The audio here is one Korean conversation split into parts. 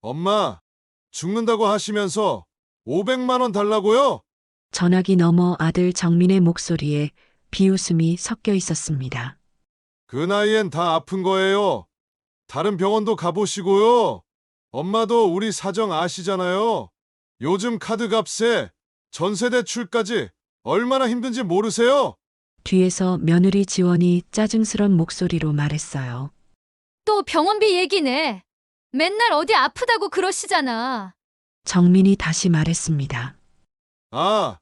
엄마, 죽는다고 하시면서 500만 원 달라고요? 전화기 너머 아들 정민의 목소리에 비웃음이 섞여 있었습니다. 그 나이엔 다 아픈 거예요. 다른 병원도 가보시고요. 엄마도 우리 사정 아시잖아요. 요즘 카드 값에 전세 대출까지 얼마나 힘든지 모르세요? 뒤에서 며느리 지원이 짜증스런 목소리로 말했어요. 또 병원비 얘기네. 맨날 어디 아프다고 그러시잖아. 정민이 다시 말했습니다. 아,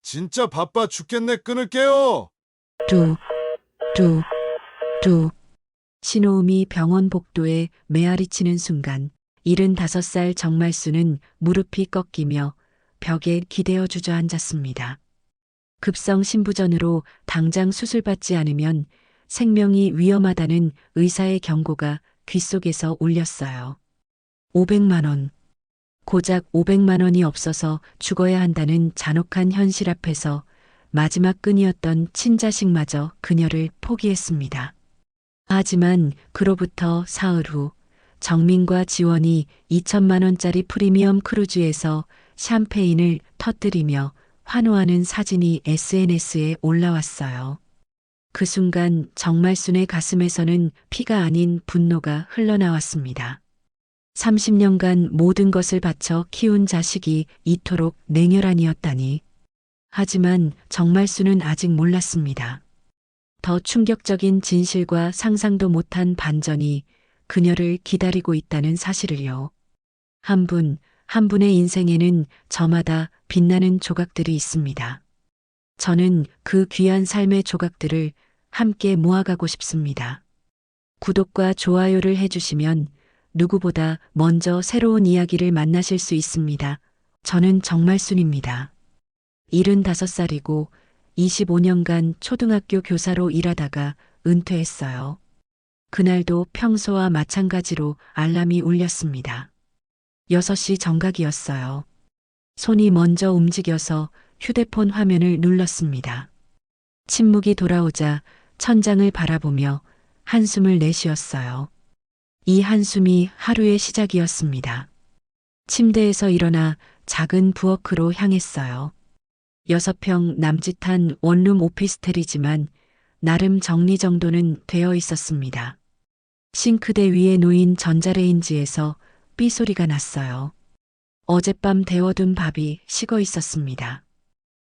진짜 바빠 죽겠네. 끊을게요. 뚜, 뚜, 뚜. 신호음이 병원 복도에 메아리치는 순간 75살 정말수는 무릎이 꺾이며 벽에 기대어 주저앉았습니다. 급성 신부전으로 당장 수술받지 않으면 생명이 위험하다는 의사의 경고가 귓속에서 울렸어요. 500만 원. 고작 500만 원이 없어서 죽어야 한다는 잔혹한 현실 앞에서 마지막 끈이었던 친자식마저 그녀를 포기했습니다. 하지만 그로부터 사흘 후 정민과 지원이 2천만 원짜리 프리미엄 크루즈에서 샴페인을 터뜨리며 환호하는 사진이 SNS에 올라왔어요. 그 순간 정말순의 가슴에서는 피가 아닌 분노가 흘러나왔습니다. 30년간 모든 것을 바쳐 키운 자식이 이토록 냉혈한이었다니. 하지만 정말순은 아직 몰랐습니다. 더 충격적인 진실과 상상도 못한 반전이 그녀를 기다리고 있다는 사실을요. 한 분의 인생에는 저마다 빛나는 조각들이 있습니다. 저는 그 귀한 삶의 조각들을 함께 모아가고 싶습니다. 구독과 좋아요를 해주시면 누구보다 먼저 새로운 이야기를 만나실 수 있습니다. 저는 정말순입니다. 75살이고 25년간 초등학교 교사로 일하다가 은퇴했어요. 그날도 평소와 마찬가지로 알람이 울렸습니다. 6시 정각이었어요. 손이 먼저 움직여서 휴대폰 화면을 눌렀습니다. 침묵이 돌아오자 천장을 바라보며 한숨을 내쉬었어요. 이 한숨이 하루의 시작이었습니다. 침대에서 일어나 작은 부엌으로 향했어요. 6평 남짓한 원룸 오피스텔이지만 나름 정리정돈은 되어 있었습니다. 싱크대 위에 놓인 전자레인지에서 삐소리가 났어요. 어젯밤 데워둔 밥이 식어 있었습니다.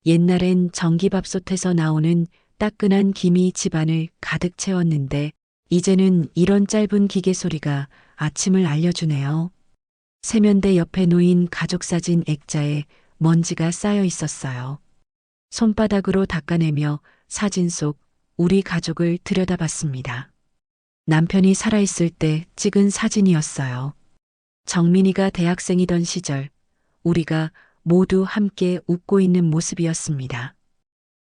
옛날엔 전기밥솥에서 나오는 따끈한 김이 집안을 가득 채웠는데 이제는 이런 짧은 기계 소리가 아침을 알려주네요. 세면대 옆에 놓인 가족사진 액자에 먼지가 쌓여 있었어요. 손바닥으로 닦아내며 사진 속 우리 가족을 들여다봤습니다. 남편이 살아있을 때 찍은 사진이었어요. 정민이가 대학생이던 시절 우리가 모두 함께 웃고 있는 모습이었습니다.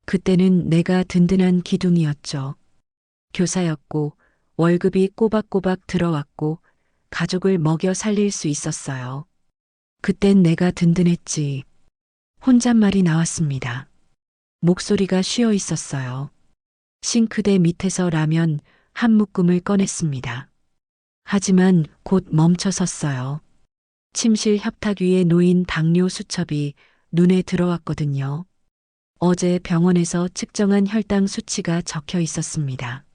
그때는 내가 든든한 기둥이었죠. 교사였고 월급이 꼬박꼬박 들어왔고 가족을 먹여 살릴 수 있었어요. 그땐 내가 든든했지. 혼잣말이 나왔습니다. 목소리가 쉬어 있었어요. 싱크대 밑에서 라면 한 묶음을 꺼냈습니다. 하지만 곧 멈춰섰어요. 침실 협탁 위에 놓인 당뇨 수첩이 눈에 들어왔거든요. 어제 병원에서 측정한 혈당 수치가 적혀 있었습니다.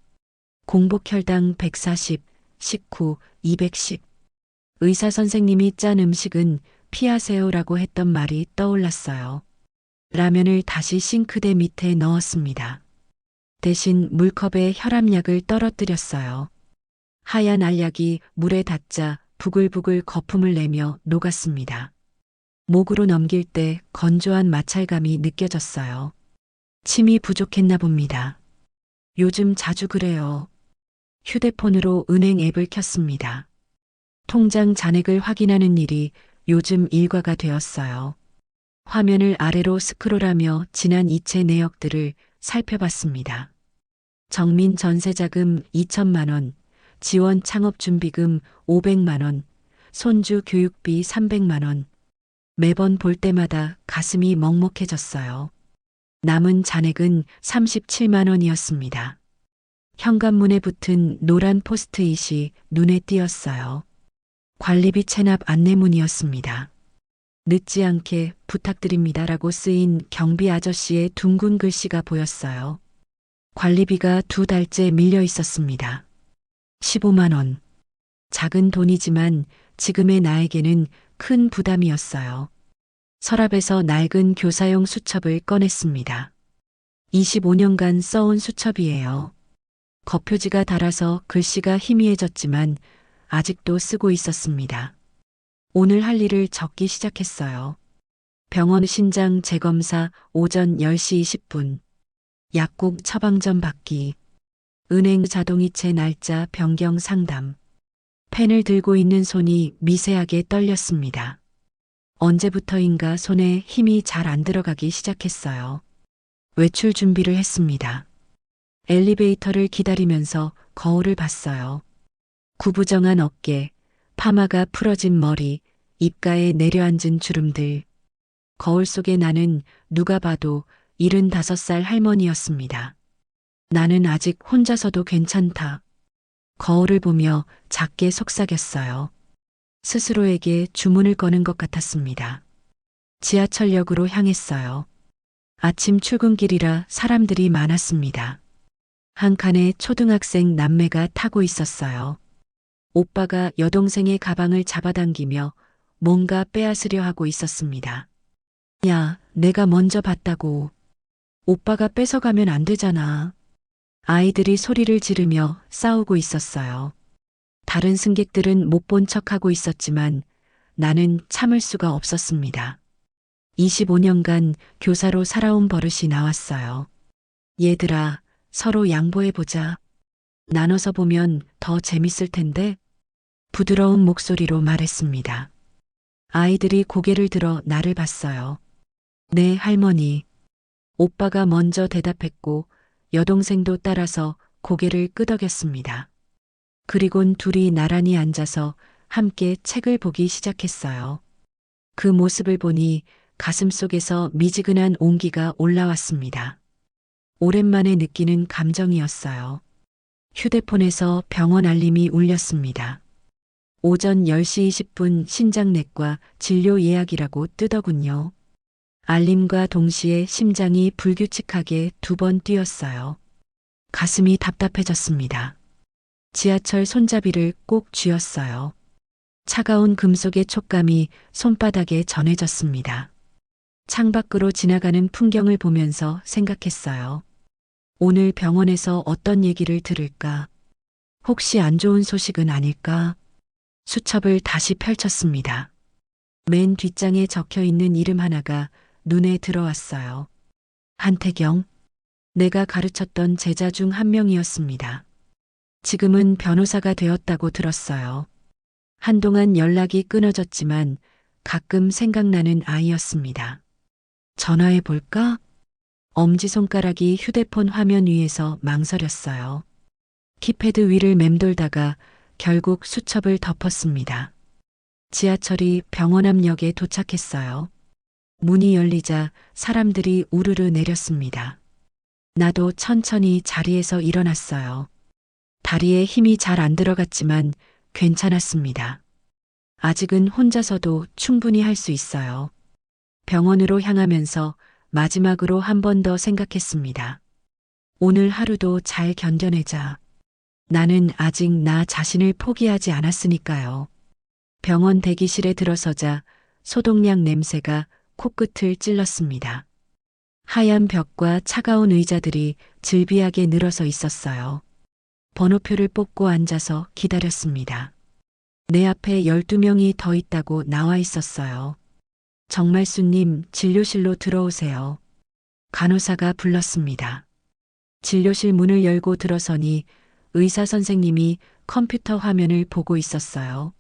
공복 혈당 140, 식후 210. 의사 선생님이 짠 음식은 피하세요라고 했던 말이 떠올랐어요. 라면을 다시 싱크대 밑에 넣었습니다. 대신 물컵에 혈압약을 떨어뜨렸어요. 하얀 알약이 물에 닿자 부글부글 거품을 내며 녹았습니다. 목으로 넘길 때 건조한 마찰감이 느껴졌어요. 침이 부족했나 봅니다. 요즘 자주 그래요. 휴대폰으로 은행 앱을 켰습니다. 통장 잔액을 확인하는 일이 요즘 일과가 되었어요. 화면을 아래로 스크롤하며 지난 이체 내역들을 살펴봤습니다. 정민 전세자금 2천만 원, 지원 창업준비금 500만 원, 손주 교육비 300만 원. 매번 볼 때마다 가슴이 먹먹해졌어요. 남은 잔액은 37만 원이었습니다. 현관문에 붙은 노란 포스트잇이 눈에 띄었어요. 관리비 체납 안내문이었습니다. 늦지 않게 부탁드립니다라고 쓰인 경비 아저씨의 둥근 글씨가 보였어요. 관리비가 2달째 밀려 있었습니다. 15만 원. 작은 돈이지만 지금의 나에게는 큰 부담이었어요. 서랍에서 낡은 교사용 수첩을 꺼냈습니다. 25년간 써온 수첩이에요. 겉표지가 닳아서 글씨가 희미해졌지만 아직도 쓰고 있었습니다. 오늘 할 일을 적기 시작했어요. 병원 신장 재검사 오전 10시 20분. 약국 처방전 받기. 은행 자동이체 날짜 변경 상담. 펜을 들고 있는 손이 미세하게 떨렸습니다. 언제부터인가 손에 힘이 잘 안 들어가기 시작했어요. 외출 준비를 했습니다. 엘리베이터를 기다리면서 거울을 봤어요. 구부정한 어깨, 파마가 풀어진 머리, 입가에 내려앉은 주름들. 거울 속에 나는 누가 봐도 75살 할머니였습니다. 나는 아직 혼자서도 괜찮다. 거울을 보며 작게 속삭였어요. 스스로에게 주문을 거는 것 같았습니다. 지하철역으로 향했어요. 아침 출근길이라 사람들이 많았습니다. 한 칸에 초등학생 남매가 타고 있었어요. 오빠가 여동생의 가방을 잡아당기며 뭔가 빼앗으려 하고 있었습니다. 야, 내가 먼저 봤다고. 오빠가 뺏어가면 안 되잖아. 아이들이 소리를 지르며 싸우고 있었어요. 다른 승객들은 못 본 척하고 있었지만 나는 참을 수가 없었습니다. 25년간 교사로 살아온 버릇이 나왔어요. 얘들아, 서로 양보해보자. 나눠서 보면 더 재밌을 텐데. 부드러운 목소리로 말했습니다. 아이들이 고개를 들어 나를 봤어요. 네, 할머니. 오빠가 먼저 대답했고 여동생도 따라서 고개를 끄덕였습니다. 그리곤 둘이 나란히 앉아서 함께 책을 보기 시작했어요. 그 모습을 보니 가슴속에서 미지근한 온기가 올라왔습니다. 오랜만에 느끼는 감정이었어요. 휴대폰에서 병원 알림이 울렸습니다. 오전 10시 20분 신장내과 진료 예약이라고 뜨더군요. 알림과 동시에 심장이 불규칙하게 2번 뛰었어요. 가슴이 답답해졌습니다. 지하철 손잡이를 꼭 쥐었어요. 차가운 금속의 촉감이 손바닥에 전해졌습니다. 창밖으로 지나가는 풍경을 보면서 생각했어요. 오늘 병원에서 어떤 얘기를 들을까? 혹시 안 좋은 소식은 아닐까? 수첩을 다시 펼쳤습니다. 맨 뒷장에 적혀 있는 이름 하나가 눈에 들어왔어요. 한태경. 내가 가르쳤던 제자 중 한 명이었습니다. 지금은 변호사가 되었다고 들었어요. 한동안 연락이 끊어졌지만 가끔 생각나는 아이였습니다. 전화해 볼까? 엄지손가락이 휴대폰 화면 위에서 망설였어요. 키패드 위를 맴돌다가 결국 수첩을 덮었습니다. 지하철이 병원 앞역에 도착했어요. 문이 열리자 사람들이 우르르 내렸습니다. 나도 천천히 자리에서 일어났어요. 다리에 힘이 잘 안 들어갔지만 괜찮았습니다. 아직은 혼자서도 충분히 할 수 있어요. 병원으로 향하면서 마지막으로 한 번 더 생각했습니다. 오늘 하루도 잘 견뎌내자. 나는 아직 나 자신을 포기하지 않았으니까요. 병원 대기실에 들어서자 소독약 냄새가 코끝을 찔렀습니다. 하얀 벽과 차가운 의자들이 즐비하게 늘어서 있었어요. 번호표를 뽑고 앉아서 기다렸습니다. 내 앞에 12명이 더 있다고 나와 있었어요. 정말수님, 진료실로 들어오세요. 간호사가 불렀습니다. 진료실 문을 열고 들어서니 의사 선생님이 컴퓨터 화면을 보고 있었어요.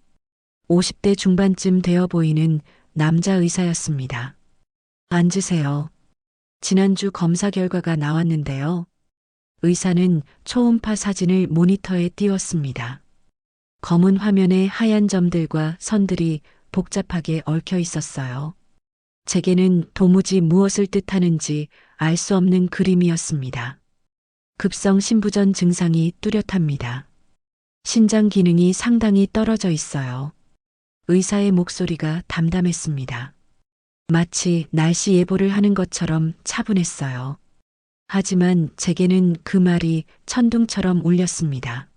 50대 중반쯤 되어 보이는 남자 의사였습니다. 앉으세요. 지난주 검사 결과가 나왔는데요. 의사는 초음파 사진을 모니터에 띄웠습니다. 검은 화면에 하얀 점들과 선들이 복잡하게 얽혀 있었어요. 제게는 도무지 무엇을 뜻하는지 알 수 없는 그림이었습니다. 급성 신부전 증상이 뚜렷합니다. 신장 기능이 상당히 떨어져 있어요. 의사의 목소리가 담담했습니다. 마치 날씨 예보를 하는 것처럼 차분했어요. 하지만 제게는 그 말이 천둥처럼 울렸습니다.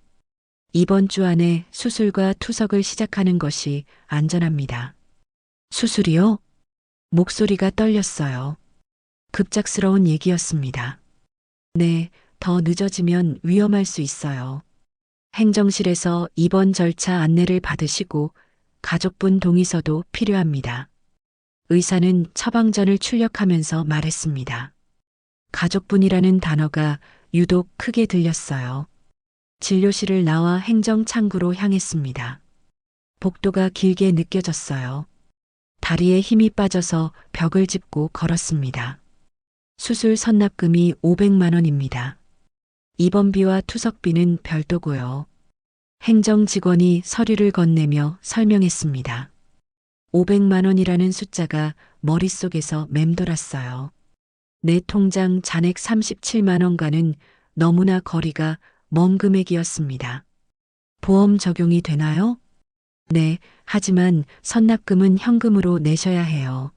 이번 주 안에 수술과 투석을 시작하는 것이 안전합니다. 수술이요? 목소리가 떨렸어요. 급작스러운 얘기였습니다. 네, 더 늦어지면 위험할 수 있어요. 행정실에서 입원 절차 안내를 받으시고 가족분 동의서도 필요합니다. 의사는 처방전을 출력하면서 말했습니다. 가족분이라는 단어가 유독 크게 들렸어요. 진료실을 나와 행정창구로 향했습니다. 복도가 길게 느껴졌어요. 다리에 힘이 빠져서 벽을 짚고 걸었습니다. 수술 선납금이 500만 원입니다. 입원비와 투석비는 별도고요. 행정 직원이 서류를 건네며 설명했습니다. 500만 원이라는 숫자가 머릿속에서 맴돌았어요. 내 통장 잔액 37만 원과는 너무나 거리가 먼 금액이었습니다. 보험 적용이 되나요? 네, 하지만 선납금은 현금으로 내셔야 해요.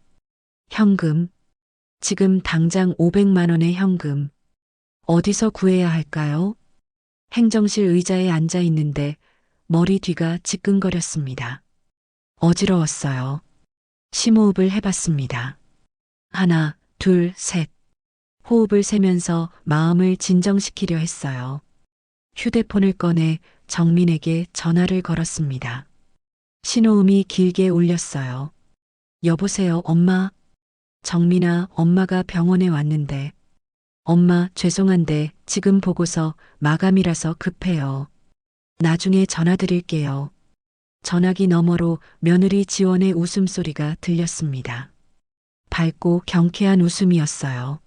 현금. 지금 당장 500만 원의 현금. 어디서 구해야 할까요? 행정실 의자에 앉아 있는데 머리 뒤가 지끈거렸습니다. 어지러웠어요. 심호흡을 해봤습니다. 하나, 둘, 셋. 호흡을 세면서 마음을 진정시키려 했어요. 휴대폰을 꺼내 정민에게 전화를 걸었습니다. 신호음이 길게 울렸어요. 여보세요, 엄마? 정민아, 엄마가 병원에 왔는데. 엄마, 죄송한데 지금 보고서 마감이라서 급해요. 나중에 전화드릴게요. 전화기 너머로 며느리 지원의 웃음소리가 들렸습니다. 밝고 경쾌한 웃음이었어요.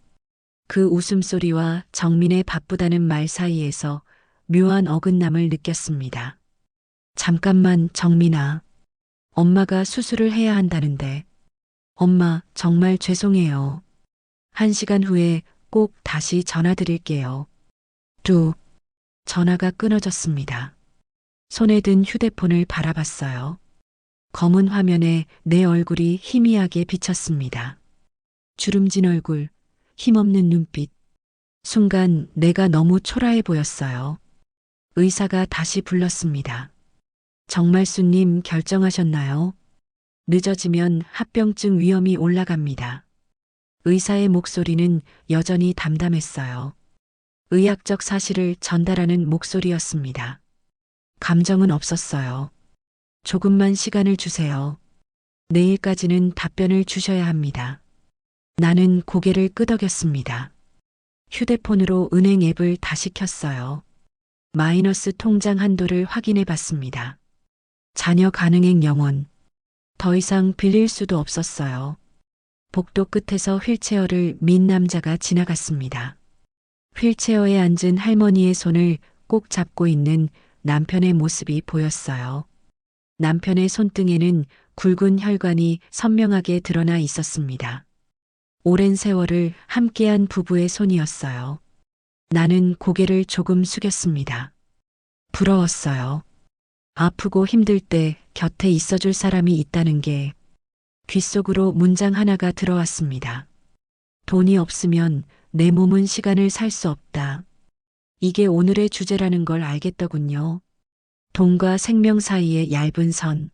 그 웃음소리와 정민의 바쁘다는 말 사이에서 묘한 어긋남을 느꼈습니다. 잠깐만, 정민아. 엄마가 수술을 해야 한다는데. 엄마, 정말 죄송해요. 1시간 후에 꼭 다시 전화드릴게요. 전화가 끊어졌습니다. 손에 든 휴대폰을 바라봤어요. 검은 화면에 내 얼굴이 희미하게 비쳤습니다. 주름진 얼굴, 힘없는 눈빛. 순간 내가 너무 초라해 보였어요. 의사가 다시 불렀습니다. 정말수님 결정하셨나요? 늦어지면 합병증 위험이 올라갑니다. 의사의 목소리는 여전히 담담했어요. 의학적 사실을 전달하는 목소리였습니다. 감정은 없었어요. 조금만 시간을 주세요. 내일까지는 답변을 주셔야 합니다. 나는 고개를 끄덕였습니다. 휴대폰으로 은행 앱을 다시 켰어요. 마이너스 통장 한도를 확인해 봤습니다. 자녀 가능액 0원. 더 이상 빌릴 수도 없었어요. 복도 끝에서 휠체어를 민 남자가 지나갔습니다. 휠체어에 앉은 할머니의 손을 꼭 잡고 있는 남편의 모습이 보였어요. 남편의 손등에는 굵은 혈관이 선명하게 드러나 있었습니다. 오랜 세월을 함께한 부부의 손이었어요. 나는 고개를 조금 숙였습니다. 부러웠어요. 아프고 힘들 때 곁에 있어줄 사람이 있다는 게. 귓속으로 문장 하나가 들어왔습니다. 돈이 없으면 내 몸은 시간을 살 수 없다. 이게 오늘의 주제라는 걸 알겠더군요. 돈과 생명 사이의 얇은 선.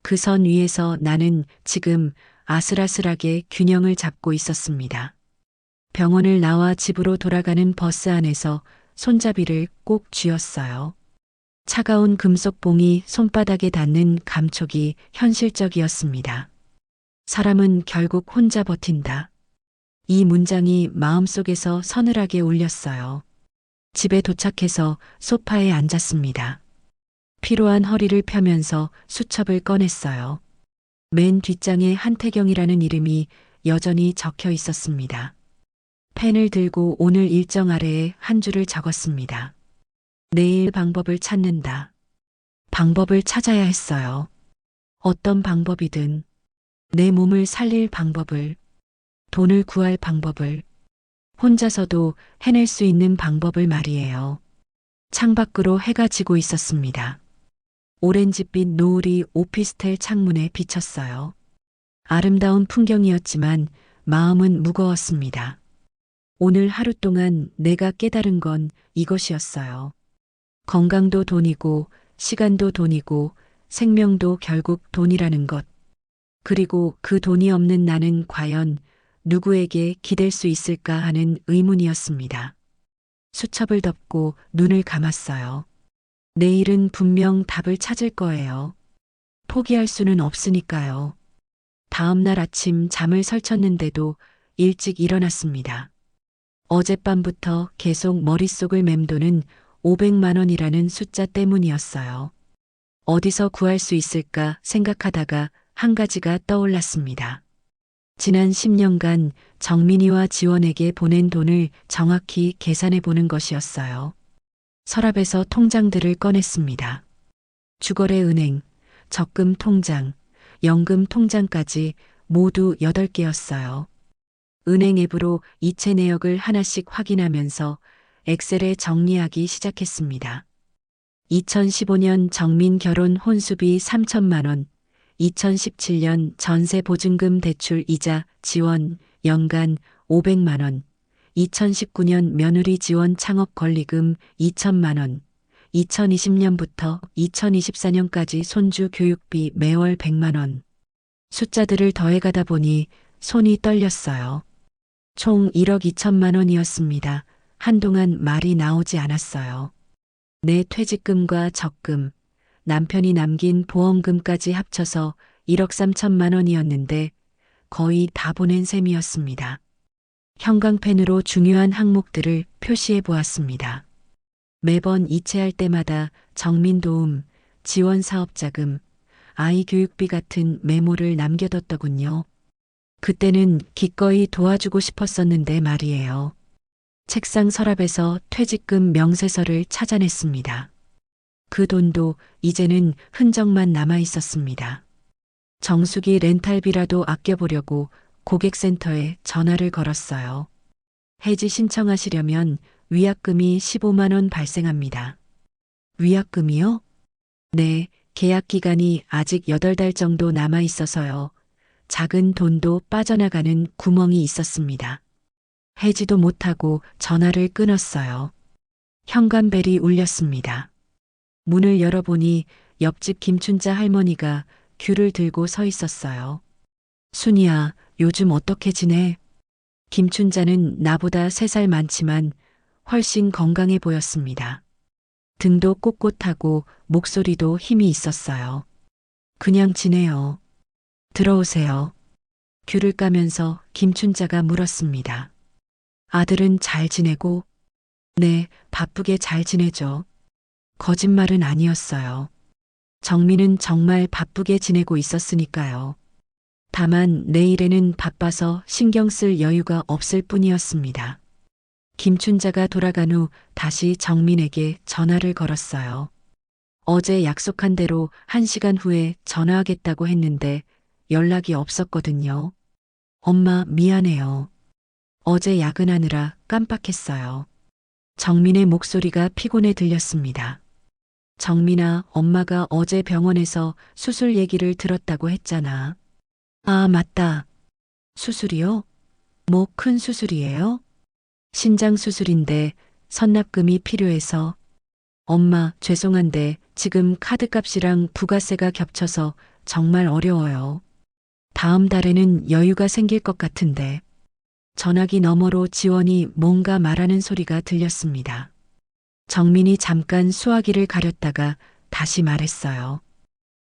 그 선 위에서 나는 지금 아슬아슬하게 균형을 잡고 있었습니다. 병원을 나와 집으로 돌아가는 버스 안에서 손잡이를 꼭 쥐었어요. 차가운 금속 봉이 손바닥에 닿는 감촉이 현실적이었습니다. 사람은 결국 혼자 버틴다. 이 문장이 마음속에서 서늘하게 울렸어요. 집에 도착해서 소파에 앉았습니다. 피로한 허리를 펴면서 수첩을 꺼냈어요. 맨 뒷장에 한태경이라는 이름이 여전히 적혀 있었습니다. 펜을 들고 오늘 일정 아래에 한 줄을 적었습니다. 내일 방법을 찾는다. 방법을 찾아야 했어요. 어떤 방법이든 내 몸을 살릴 방법을, 돈을 구할 방법을, 혼자서도 해낼 수 있는 방법을 말이에요. 창밖으로 해가 지고 있었습니다. 오렌지빛 노을이 오피스텔 창문에 비쳤어요. 아름다운 풍경이었지만 마음은 무거웠습니다. 오늘 하루 동안 내가 깨달은 건 이것이었어요. 건강도 돈이고, 시간도 돈이고, 생명도 결국 돈이라는 것. 그리고 그 돈이 없는 나는 과연 누구에게 기댈 수 있을까 하는 의문이었습니다. 수첩을 덮고 눈을 감았어요. 내일은 분명 답을 찾을 거예요. 포기할 수는 없으니까요. 다음 날 아침 잠을 설쳤는데도 일찍 일어났습니다. 어젯밤부터 계속 머릿속을 맴도는 500만 원이라는 숫자 때문이었어요. 어디서 구할 수 있을까 생각하다가 한 가지가 떠올랐습니다. 지난 10년간 정민이와 지원에게 보낸 돈을 정확히 계산해 보는 것이었어요. 서랍에서 통장들을 꺼냈습니다. 주거래 은행, 적금 통장, 연금 통장까지 모두 8개였어요. 은행 앱으로 이체 내역을 하나씩 확인하면서 엑셀에 정리하기 시작했습니다. 2015년 정민 결혼 혼수비 3천만 원, 2017년 전세 보증금 대출 이자 지원 연간 500만 원, 2019년 며느리 지원 창업 권리금 2천만 원, 2020년부터 2024년까지 손주 교육비 매월 100만 원. 숫자들을 더해가다 보니 손이 떨렸어요. 총 1억 2천만 원이었습니다. 한동안 말이 나오지 않았어요. 내 퇴직금과 적금, 남편이 남긴 보험금까지 합쳐서 1억 3천만 원이었는데 거의 다 보낸 셈이었습니다. 형광펜으로 중요한 항목들을 표시해 보았습니다. 매번 이체할 때마다 정민 도움, 지원 사업자금, 아이 교육비 같은 메모를 남겨뒀더군요. 그때는 기꺼이 도와주고 싶었었는데 말이에요. 책상 서랍에서 퇴직금 명세서를 찾아냈습니다. 그 돈도 이제는 흔적만 남아 있었습니다. 정수기 렌탈비라도 아껴보려고 고객센터에 전화를 걸었어요. 해지 신청하시려면 위약금이 15만 원 발생합니다. 위약금이요? 네, 계약 기간이 아직 8달 정도 남아 있어서요. 작은 돈도 빠져나가는 구멍이 있었습니다. 해지도 못하고 전화를 끊었어요. 현관벨이 울렸습니다. 문을 열어보니 옆집 김춘자 할머니가 귤을 들고 서 있었어요. 순이야, 요즘 어떻게 지내? 김춘자는 나보다 3살 많지만 훨씬 건강해 보였습니다. 등도 꼿꼿하고 목소리도 힘이 있었어요. 그냥 지내요. 들어오세요. 귤을 까면서 김춘자가 물었습니다. 아들은 잘 지내고? 네, 바쁘게 잘 지내죠. 거짓말은 아니었어요. 정민은 정말 바쁘게 지내고 있었으니까요. 다만 내일에는 바빠서 신경 쓸 여유가 없을 뿐이었습니다. 김춘자가 돌아간 후 다시 정민에게 전화를 걸었어요. 어제 약속한 대로 1시간 후에 전화하겠다고 했는데 연락이 없었거든요. 엄마 미안해요. 어제 야근하느라 깜빡했어요. 정민의 목소리가 피곤해 들렸습니다. 정민아, 엄마가 어제 병원에서 수술 얘기를 들었다고 했잖아. 아, 맞다. 수술이요? 뭐 큰 수술이에요? 신장 수술인데 선납금이 필요해서. 엄마, 죄송한데 지금 카드값이랑 부가세가 겹쳐서 정말 어려워요. 다음 달에는 여유가 생길 것 같은데. 전화기 너머로 지원이 뭔가 말하는 소리가 들렸습니다. 정민이 잠깐 수화기를 가렸다가 다시 말했어요.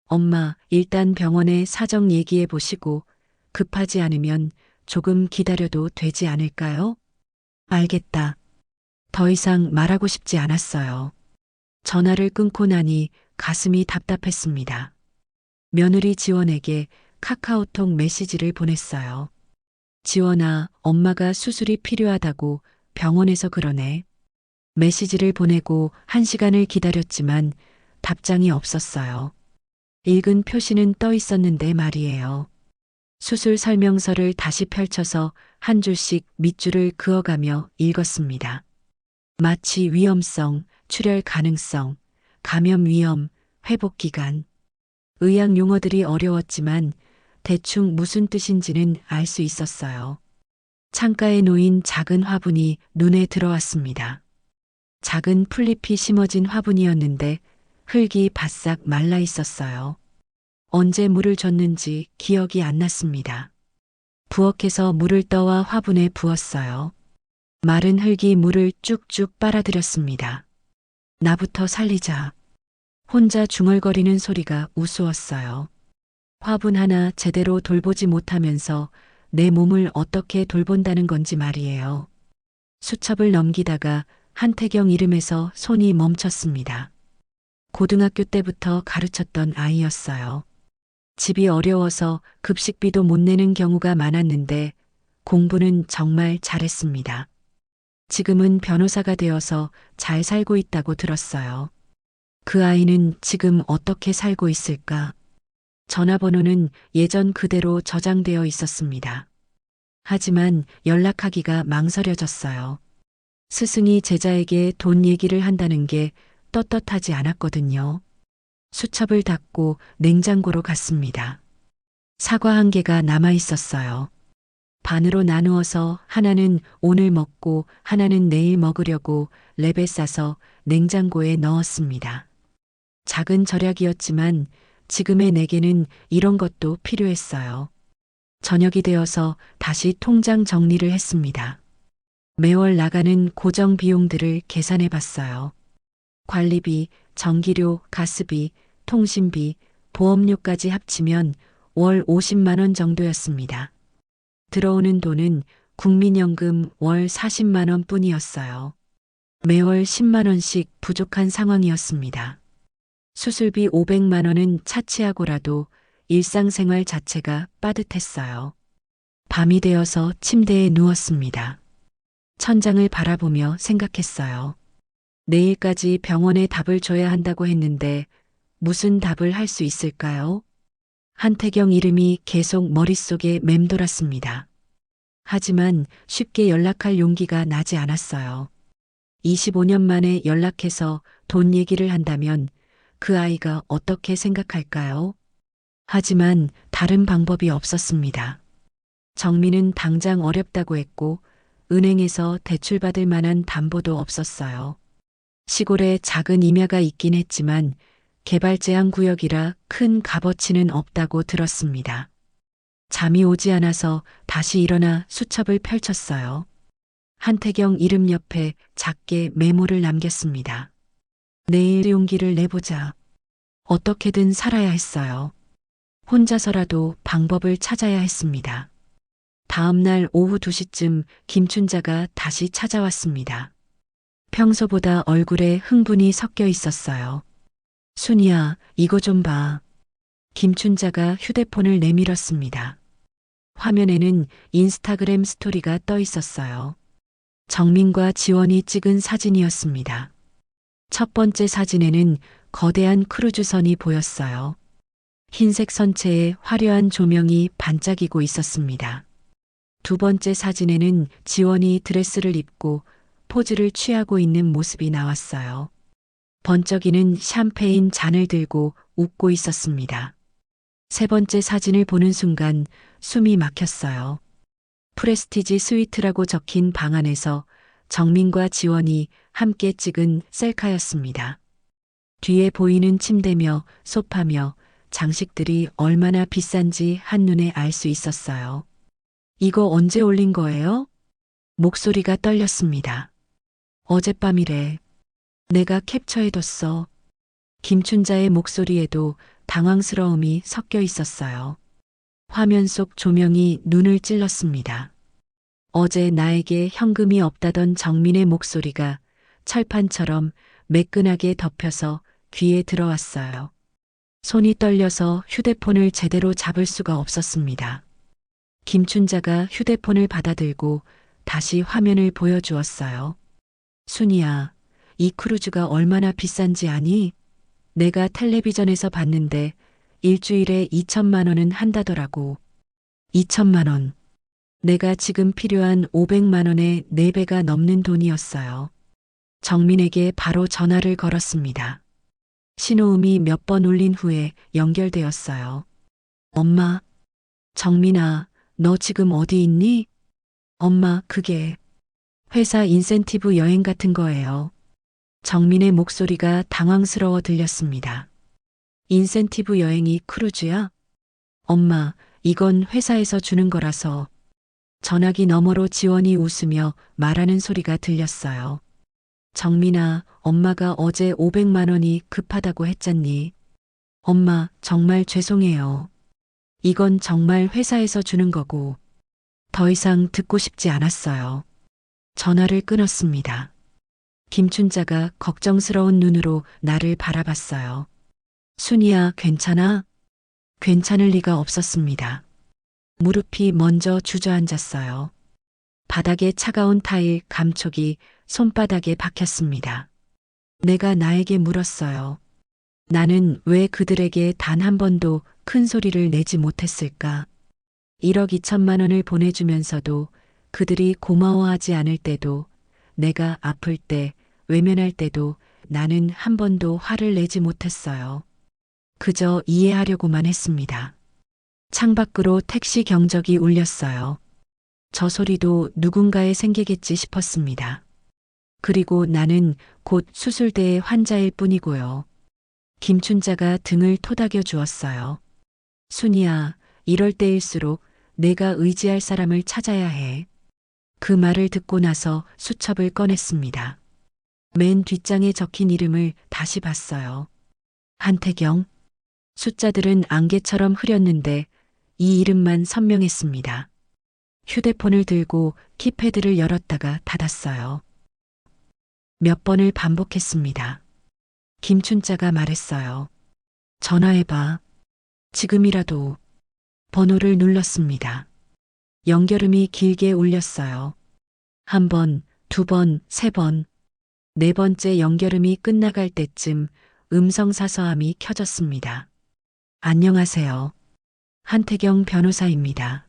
엄마, 일단 병원에 사정 얘기해 보시고 급하지 않으면 조금 기다려도 되지 않을까요? 알겠다. 더 이상 말하고 싶지 않았어요. 전화를 끊고 나니 가슴이 답답했습니다. 며느리 지원에게 카카오톡 메시지를 보냈어요. 지원아, 엄마가 수술이 필요하다고 병원에서 그러네. 메시지를 보내고 1시간을 기다렸지만 답장이 없었어요. 읽은 표시는 떠 있었는데 말이에요. 수술 설명서를 다시 펼쳐서 한 줄씩 밑줄을 그어가며 읽었습니다. 마취 위험성, 출혈 가능성, 감염 위험, 회복 기간. 의학 용어들이 어려웠지만 대충 무슨 뜻인지는 알 수 있었어요. 창가에 놓인 작은 화분이 눈에 들어왔습니다. 작은 풀잎이 심어진 화분이었는데 흙이 바싹 말라 있었어요. 언제 물을 줬는지 기억이 안 났습니다. 부엌에서 물을 떠와 화분에 부었어요. 마른 흙이 물을 쭉쭉 빨아들였습니다. 나부터 살리자. 혼자 중얼거리는 소리가 우스웠어요. 화분 하나 제대로 돌보지 못하면서 내 몸을 어떻게 돌본다는 건지 말이에요. 수첩을 넘기다가 한태경 이름에서 손이 멈췄습니다. 고등학교 때부터 가르쳤던 아이였어요. 집이 어려워서 급식비도 못 내는 경우가 많았는데 공부는 정말 잘했습니다. 지금은 변호사가 되어서 잘 살고 있다고 들었어요. 그 아이는 지금 어떻게 살고 있을까? 전화번호는 예전 그대로 저장되어 있었습니다. 하지만 연락하기가 망설여졌어요. 스승이 제자에게 돈 얘기를 한다는 게 떳떳하지 않았거든요. 수첩을 닫고 냉장고로 갔습니다. 사과 한 개가 남아 있었어요. 반으로 나누어서 하나는 오늘 먹고 하나는 내일 먹으려고 랩에 싸서 냉장고에 넣었습니다. 작은 절약이었지만 지금의 내게는 이런 것도 필요했어요. 저녁이 되어서 다시 통장 정리를 했습니다. 매월 나가는 고정 비용들을 계산해 봤어요. 관리비, 전기료, 가스비, 통신비, 보험료까지 합치면 월 50만 원 정도였습니다. 들어오는 돈은 국민연금 월 40만 원 뿐이었어요. 매월 10만 원씩 부족한 상황이었습니다. 수술비 500만 원은 차치하고라도 일상생활 자체가 빠듯했어요. 밤이 되어서 침대에 누웠습니다. 천장을 바라보며 생각했어요. 내일까지 병원에 답을 줘야 한다고 했는데 무슨 답을 할 수 있을까요? 한태경 이름이 계속 머릿속에 맴돌았습니다. 하지만 쉽게 연락할 용기가 나지 않았어요. 25년 만에 연락해서 돈 얘기를 한다면 그 아이가 어떻게 생각할까요? 하지만 다른 방법이 없었습니다. 정민은 당장 어렵다고 했고 은행에서 대출받을 만한 담보도 없었어요. 시골에 작은 임야가 있긴 했지만 개발 제한 구역이라 큰 값어치는 없다고 들었습니다. 잠이 오지 않아서 다시 일어나 수첩을 펼쳤어요. 한태경 이름 옆에 작게 메모를 남겼습니다. 내일 용기를 내보자. 어떻게든 살아야 했어요. 혼자서라도 방법을 찾아야 했습니다. 다음 날 오후 2시쯤 김춘자가 다시 찾아왔습니다. 평소보다 얼굴에 흥분이 섞여 있었어요. 순이야, 이거 좀 봐. 김춘자가 휴대폰을 내밀었습니다. 화면에는 인스타그램 스토리가 떠 있었어요. 정민과 지원이 찍은 사진이었습니다. 첫 번째 사진에는 거대한 크루즈선이 보였어요. 흰색 선체에 화려한 조명이 반짝이고 있었습니다. 두 번째 사진에는 지원이 드레스를 입고 포즈를 취하고 있는 모습이 나왔어요. 번쩍이는 샴페인 잔을 들고 웃고 있었습니다. 세 번째 사진을 보는 순간 숨이 막혔어요. 프레스티지 스위트라고 적힌 방 안에서 정민과 지원이 함께 찍은 셀카였습니다. 뒤에 보이는 침대며 소파며 장식들이 얼마나 비싼지 한눈에 알 수 있었어요. 이거 언제 올린 거예요? 목소리가 떨렸습니다. 어젯밤이래. 내가 캡처해뒀어. 김춘자의 목소리에도 당황스러움이 섞여 있었어요. 화면 속 조명이 눈을 찔렀습니다. 어제 나에게 현금이 없다던 정민의 목소리가 철판처럼 매끈하게 덮여서 귀에 들어왔어요. 손이 떨려서 휴대폰을 제대로 잡을 수가 없었습니다. 김춘자가 휴대폰을 받아들고 다시 화면을 보여주었어요. 순이야, 이 크루즈가 얼마나 비싼지 아니? 내가 텔레비전에서 봤는데 일주일에 2천만 원은 한다더라고. 2천만 원. 내가 지금 필요한 500만 원의 4배가 넘는 돈이었어요. 정민에게 바로 전화를 걸었습니다. 신호음이 몇 번 울린 후에 연결되었어요. 엄마, 정민아, 너 지금 어디 있니? 엄마, 그게 회사 인센티브 여행 같은 거예요. 정민의 목소리가 당황스러워 들렸습니다. 인센티브 여행이 크루즈야? 엄마, 이건 회사에서 주는 거라서. 전화기 너머로 지원이 웃으며 말하는 소리가 들렸어요. 정민아, 엄마가 어제 500만 원이 급하다고 했잖니. 엄마, 정말 죄송해요. 이건 정말 회사에서 주는 거고. 더 이상 듣고 싶지 않았어요. 전화를 끊었습니다. 김춘자가 걱정스러운 눈으로 나를 바라봤어요. 순이야, 괜찮아? 괜찮을 리가 없었습니다. 무릎이 먼저 주저앉았어요. 바닥에 차가운 타일 감촉이 손바닥에 박혔습니다. 내가 나에게 물었어요. 나는 왜 그들에게 단 한 번도 큰 소리를 내지 못했을까? 1억 2천만 원을 보내주면서도 그들이 고마워하지 않을 때도, 내가 아플 때, 외면할 때도 나는 한 번도 화를 내지 못했어요. 그저 이해하려고만 했습니다. 창밖으로 택시 경적이 울렸어요. 저 소리도 누군가의 생기겠지 싶었습니다. 그리고 나는 곧 수술대의 환자일 뿐이고요. 김춘자가 등을 토닥여 주었어요. 순이야, 이럴 때일수록 내가 의지할 사람을 찾아야 해. 그 말을 듣고 나서 수첩을 꺼냈습니다. 맨 뒷장에 적힌 이름을 다시 봤어요. 한태경. 숫자들은 안개처럼 흐렸는데 이 이름만 선명했습니다. 휴대폰을 들고 키패드를 열었다가 닫았어요. 몇 번을 반복했습니다. 김춘자가 말했어요. 전화해봐. 지금이라도. 번호를 눌렀습니다. 연결음이 길게 울렸어요. 한 번, 두 번, 세 번. 네 번째 연결음이 끝나갈 때쯤 음성사서함이 켜졌습니다. 안녕하세요. 한태경 변호사입니다.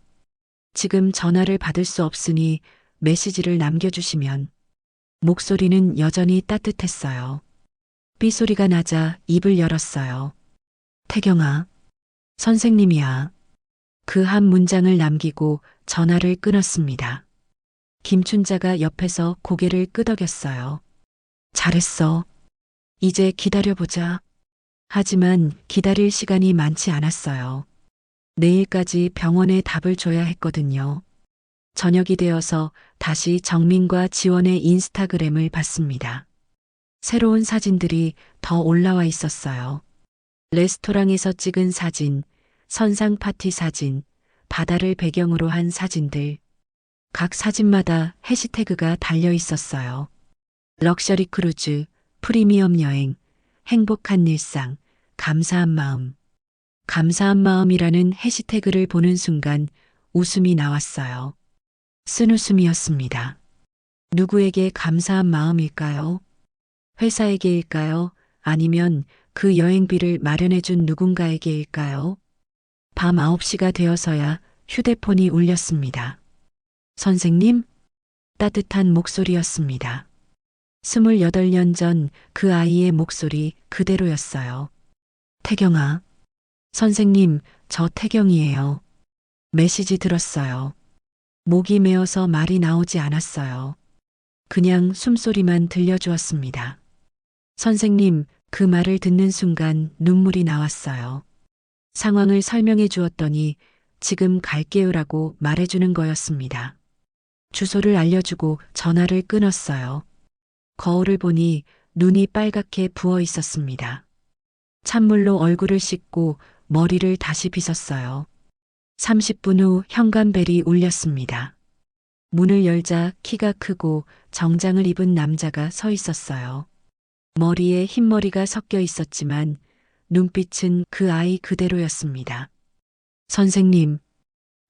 지금 전화를 받을 수 없으니 메시지를 남겨주시면. 목소리는 여전히 따뜻했어요. 삐소리가 나자 입을 열었어요. 태경아, 선생님이야. 그 한 문장을 남기고 전화를 끊었습니다. 김춘자가 옆에서 고개를 끄덕였어요. 잘했어. 이제 기다려보자. 하지만 기다릴 시간이 많지 않았어요. 내일까지 병원에 답을 줘야 했거든요. 저녁이 되어서 다시 정민과 지원의 인스타그램을 봤습니다. 새로운 사진들이 더 올라와 있었어요. 레스토랑에서 찍은 사진, 선상 파티 사진, 바다를 배경으로 한 사진들. 각 사진마다 해시태그가 달려 있었어요. 럭셔리 크루즈, 프리미엄 여행, 행복한 일상, 감사한 마음. 감사한 마음이라는 해시태그를 보는 순간 웃음이 나왔어요. 쓴 웃음이었습니다. 누구에게 감사한 마음일까요? 회사에게일까요? 아니면 그 여행비를 마련해준 누군가에게일까요? 밤 9시가 되어서야 휴대폰이 울렸습니다. 선생님? 따뜻한 목소리였습니다. 28년 전 그 아이의 목소리 그대로였어요. 태경아. 선생님, 저 태경이에요. 메시지 들었어요. 목이 메어서 말이 나오지 않았어요. 그냥 숨소리만 들려주었습니다. 선생님, 그 말을 듣는 순간 눈물이 나왔어요. 상황을 설명해 주었더니 지금 갈게요라고 말해주는 거였습니다. 주소를 알려주고 전화를 끊었어요. 거울을 보니 눈이 빨갛게 부어 있었습니다. 찬물로 얼굴을 씻고 머리를 다시 빗었어요. 30분 후 현관벨이 울렸습니다. 문을 열자 키가 크고 정장을 입은 남자가 서 있었어요. 머리에 흰머리가 섞여 있었지만 눈빛은 그 아이 그대로였습니다. 선생님,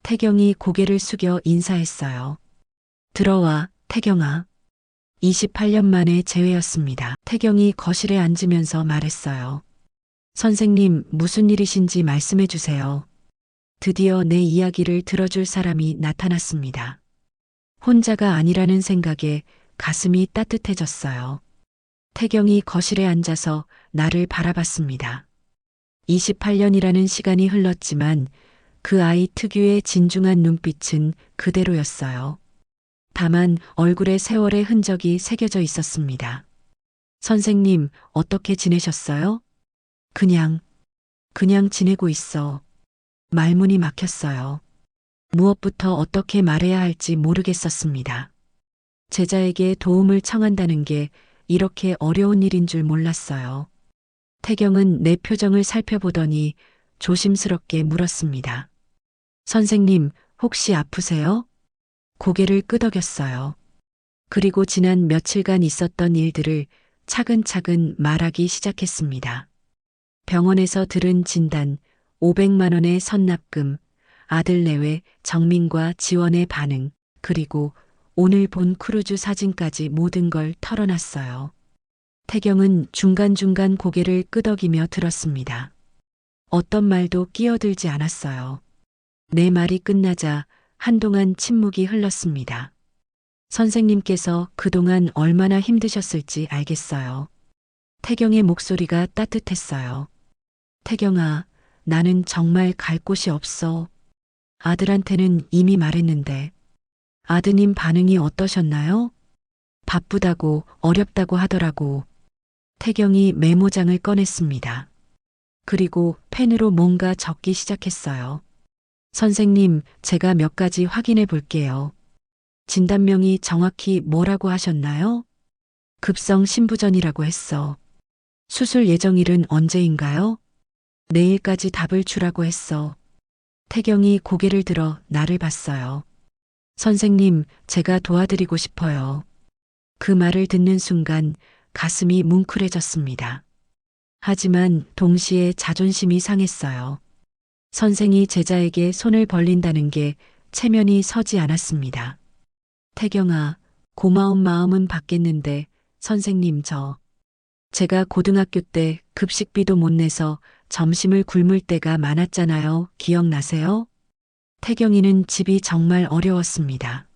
태경이 고개를 숙여 인사했어요. 들어와, 태경아. 28년 만에 재회였습니다. 태경이 거실에 앉으면서 말했어요. 선생님, 무슨 일이신지 말씀해 주세요. 드디어 내 이야기를 들어줄 사람이 나타났습니다. 혼자가 아니라는 생각에 가슴이 따뜻해졌어요. 태경이 거실에 앉아서 나를 바라봤습니다. 28년이라는 시간이 흘렀지만 그 아이 특유의 진중한 눈빛은 그대로였어요. 다만 얼굴에 세월의 흔적이 새겨져 있었습니다. 선생님, 어떻게 지내셨어요? 그냥 지내고 있어. 말문이 막혔어요. 무엇부터 어떻게 말해야 할지 모르겠었습니다. 제자에게 도움을 청한다는 게 이렇게 어려운 일인 줄 몰랐어요. 태경은 내 표정을 살펴보더니 조심스럽게 물었습니다. 선생님, 혹시 아프세요? 고개를 끄덕였어요. 그리고 지난 며칠간 있었던 일들을 차근차근 말하기 시작했습니다. 병원에서 들은 진단, 500만 원의 선납금, 아들 내외 정민과 지원의 반응, 그리고 오늘 본 크루즈 사진까지 모든 걸 털어놨어요. 태경은 중간중간 고개를 끄덕이며 들었습니다. 어떤 말도 끼어들지 않았어요. 내 말이 끝나자 한동안 침묵이 흘렀습니다. 선생님께서 그동안 얼마나 힘드셨을지 알겠어요. 태경의 목소리가 따뜻했어요. 태경아, 나는 정말 갈 곳이 없어. 아들한테는 이미 말했는데. 아드님 반응이 어떠셨나요? 바쁘다고 어렵다고 하더라고. 태경이 메모장을 꺼냈습니다. 그리고 펜으로 뭔가 적기 시작했어요. 선생님, 제가 몇 가지 확인해 볼게요. 진단명이 정확히 뭐라고 하셨나요? 급성 신부전이라고 했어. 수술 예정일은 언제인가요? 내일까지 답을 주라고 했어. 태경이 고개를 들어 나를 봤어요. 선생님, 제가 도와드리고 싶어요. 그 말을 듣는 순간 가슴이 뭉클해졌습니다. 하지만 동시에 자존심이 상했어요. 선생이 제자에게 손을 벌린다는 게 체면이 서지 않았습니다. 태경아, 고마운 마음은 받겠는데 선생님 제가 고등학교 때 급식비도 못 내서 점심을 굶을 때가 많았잖아요. 기억나세요? 태경이는 집이 정말 어려웠습니다.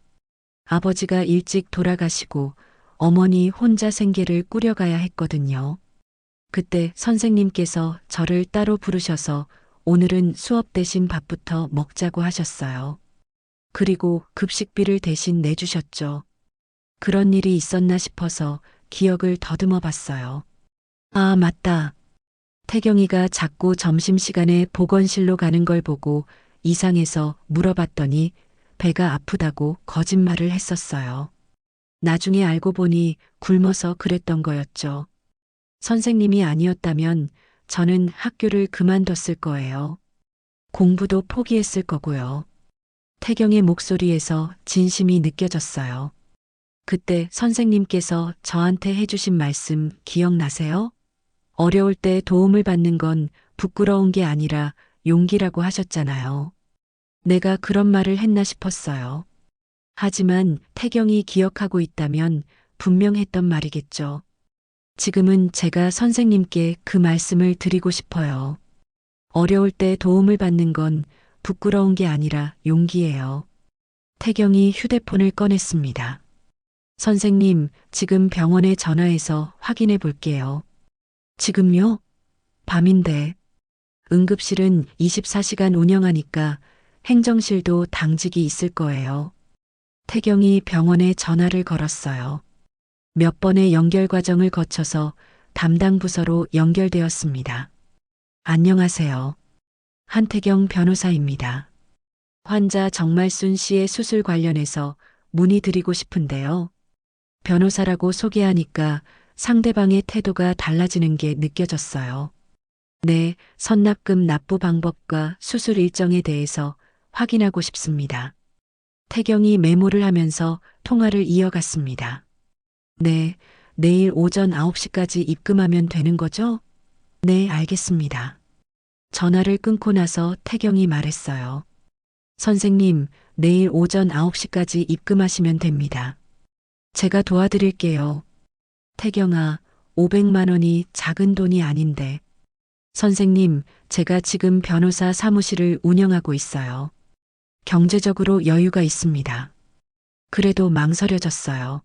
아버지가 일찍 돌아가시고 어머니 혼자 생계를 꾸려가야 했거든요. 그때 선생님께서 저를 따로 부르셔서 오늘은 수업 대신 밥부터 먹자고 하셨어요. 그리고 급식비를 대신 내주셨죠. 그런 일이 있었나 싶어서 기억을 더듬어 봤어요. 아, 맞다. 태경이가 자꾸 점심시간에 보건실로 가는 걸 보고 이상해서 물어봤더니 배가 아프다고 거짓말을 했었어요. 나중에 알고 보니 굶어서 그랬던 거였죠. 선생님이 아니었다면 저는 학교를 그만뒀을 거예요. 공부도 포기했을 거고요. 태경의 목소리에서 진심이 느껴졌어요. 그때 선생님께서 저한테 해주신 말씀 기억나세요? 어려울 때 도움을 받는 건 부끄러운 게 아니라 용기라고 하셨잖아요. 내가 그런 말을 했나 싶었어요. 하지만 태경이 기억하고 있다면 분명했던 말이겠죠. 지금은 제가 선생님께 그 말씀을 드리고 싶어요. 어려울 때 도움을 받는 건 부끄러운 게 아니라 용기예요. 태경이 휴대폰을 꺼냈습니다. 선생님, 지금 병원에 전화해서 확인해 볼게요. 지금요? 밤인데. 응급실은 24시간 운영하니까 행정실도 당직이 있을 거예요. 태경이 병원에 전화를 걸었어요. 몇 번의 연결 과정을 거쳐서 담당 부서로 연결되었습니다. 안녕하세요. 한태경 변호사입니다. 환자 정말순 씨의 수술 관련해서 문의드리고 싶은데요. 변호사라고 소개하니까 상대방의 태도가 달라지는 게 느껴졌어요. 네, 선납금 납부 방법과 수술 일정에 대해서 확인하고 싶습니다. 태경이 메모를 하면서 통화를 이어갔습니다. 네, 내일 오전 9시까지 입금하면 되는 거죠? 네, 알겠습니다. 전화를 끊고 나서 태경이 말했어요. 선생님, 내일 오전 9시까지 입금하시면 됩니다. 제가 도와드릴게요. 태경아, 500만 원이 작은 돈이 아닌데. 선생님, 제가 지금 변호사 사무실을 운영하고 있어요. 경제적으로 여유가 있습니다. 그래도 망설여졌어요.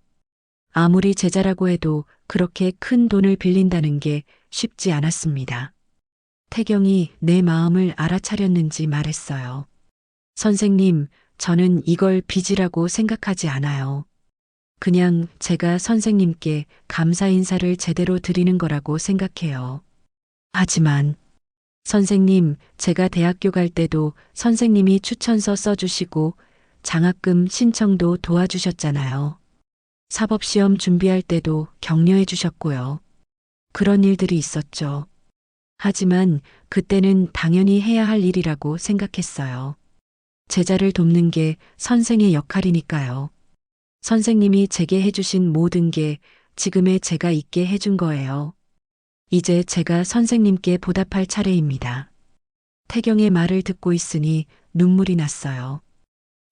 아무리 제자라고 해도 그렇게 큰 돈을 빌린다는 게 쉽지 않았습니다. 태경이 내 마음을 알아차렸는지 말했어요. 선생님, 저는 이걸 빚이라고 생각하지 않아요. 그냥 제가 선생님께 감사 인사를 제대로 드리는 거라고 생각해요. 하지만, 선생님, 제가 대학교 갈 때도 선생님이 추천서 써주시고 장학금 신청도 도와주셨잖아요. 사법시험 준비할 때도 격려해 주셨고요. 그런 일들이 있었죠. 하지만 그때는 당연히 해야 할 일이라고 생각했어요. 제자를 돕는 게 선생의 역할이니까요. 선생님이 제게 해주신 모든 게 지금의 제가 있게 해준 거예요. 이제 제가 선생님께 보답할 차례입니다. 태경의 말을 듣고 있으니 눈물이 났어요.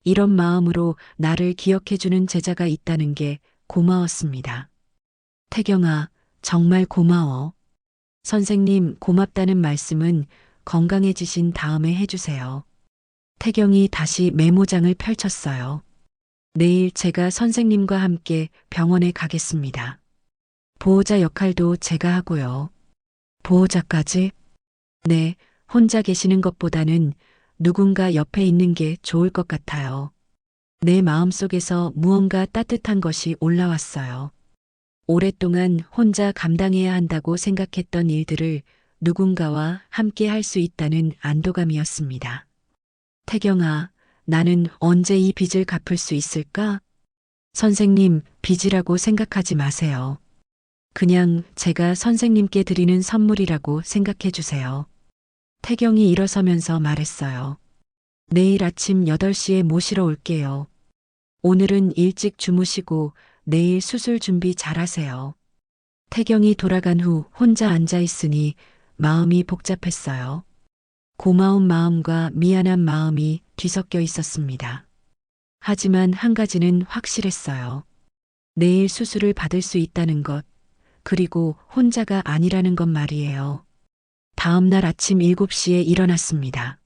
이런 마음으로 나를 기억해주는 제자가 있다는 게 고마웠습니다. 태경아, 정말 고마워. 선생님, 고맙다는 말씀은 건강해지신 다음에 해주세요. 태경이 다시 메모장을 펼쳤어요. 내일 제가 선생님과 함께 병원에 가겠습니다. 보호자 역할도 제가 하고요. 보호자까지? 네, 혼자 계시는 것보다는 누군가 옆에 있는 게 좋을 것 같아요. 내 마음속에서 무언가 따뜻한 것이 올라왔어요. 오랫동안 혼자 감당해야 한다고 생각했던 일들을 누군가와 함께 할 수 있다는 안도감이었습니다. 태경아, 나는 언제 이 빚을 갚을 수 있을까? 선생님, 빚이라고 생각하지 마세요. 그냥 제가 선생님께 드리는 선물이라고 생각해 주세요. 태경이 일어서면서 말했어요. 내일 아침 8시에 모시러 올게요. 오늘은 일찍 주무시고 내일 수술 준비 잘하세요. 태경이 돌아간 후 혼자 앉아 있으니 마음이 복잡했어요. 고마운 마음과 미안한 마음이 뒤섞여 있었습니다. 하지만 한 가지는 확실했어요. 내일 수술을 받을 수 있다는 것, 그리고 혼자가 아니라는 것 말이에요. 다음 날 아침 7시에 일어났습니다.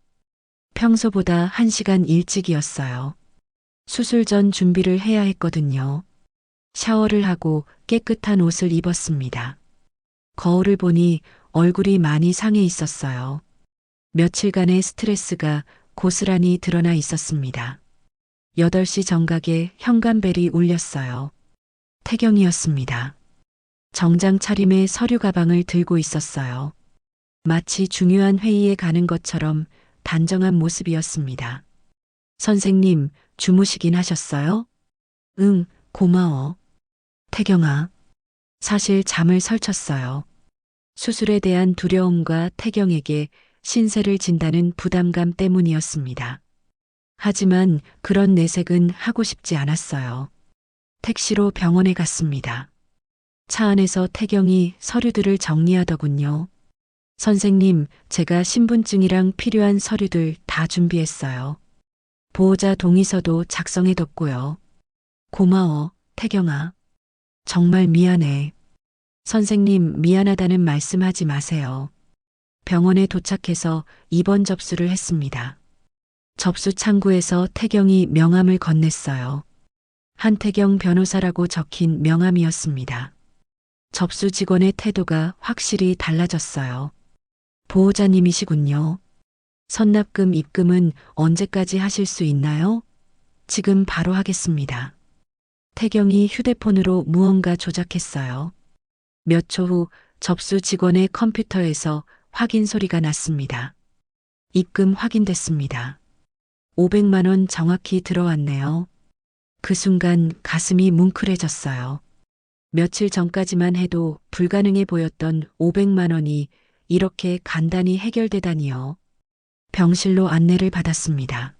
평소보다 1시간 일찍이었어요. 수술 전 준비를 해야 했거든요. 샤워를 하고 깨끗한 옷을 입었습니다. 거울을 보니 얼굴이 많이 상해 있었어요. 며칠간의 스트레스가 고스란히 드러나 있었습니다. 8시 정각에 현관벨이 울렸어요. 태경이었습니다. 정장 차림의 서류 가방을 들고 있었어요. 마치 중요한 회의에 가는 것처럼 단정한 모습이었습니다. 선생님, 주무시긴 하셨어요? 응, 고마워. 태경아, 사실 잠을 설쳤어요. 수술에 대한 두려움과 태경에게 신세를 진다는 부담감 때문이었습니다. 하지만 그런 내색은 하고 싶지 않았어요. 택시로 병원에 갔습니다. 차 안에서 태경이 서류들을 정리하더군요. 선생님, 제가 신분증이랑 필요한 서류들 다 준비했어요. 보호자 동의서도 작성해뒀고요. 고마워, 태경아. 정말 미안해. 선생님, 미안하다는 말씀하지 마세요. 병원에 도착해서 입원 접수를 했습니다. 접수 창구에서 태경이 명함을 건넸어요. 한태경 변호사라고 적힌 명함이었습니다. 접수 직원의 태도가 확실히 달라졌어요. 보호자님이시군요. 선납금 입금은 언제까지 하실 수 있나요? 지금 바로 하겠습니다. 태경이 휴대폰으로 무언가 조작했어요. 몇 초 후 접수 직원의 컴퓨터에서 확인 소리가 났습니다. 입금 확인됐습니다. 500만 원 정확히 들어왔네요. 그 순간 가슴이 뭉클해졌어요. 며칠 전까지만 해도 불가능해 보였던 500만 원이 이렇게 간단히 해결되다니요. 병실로 안내를 받았습니다.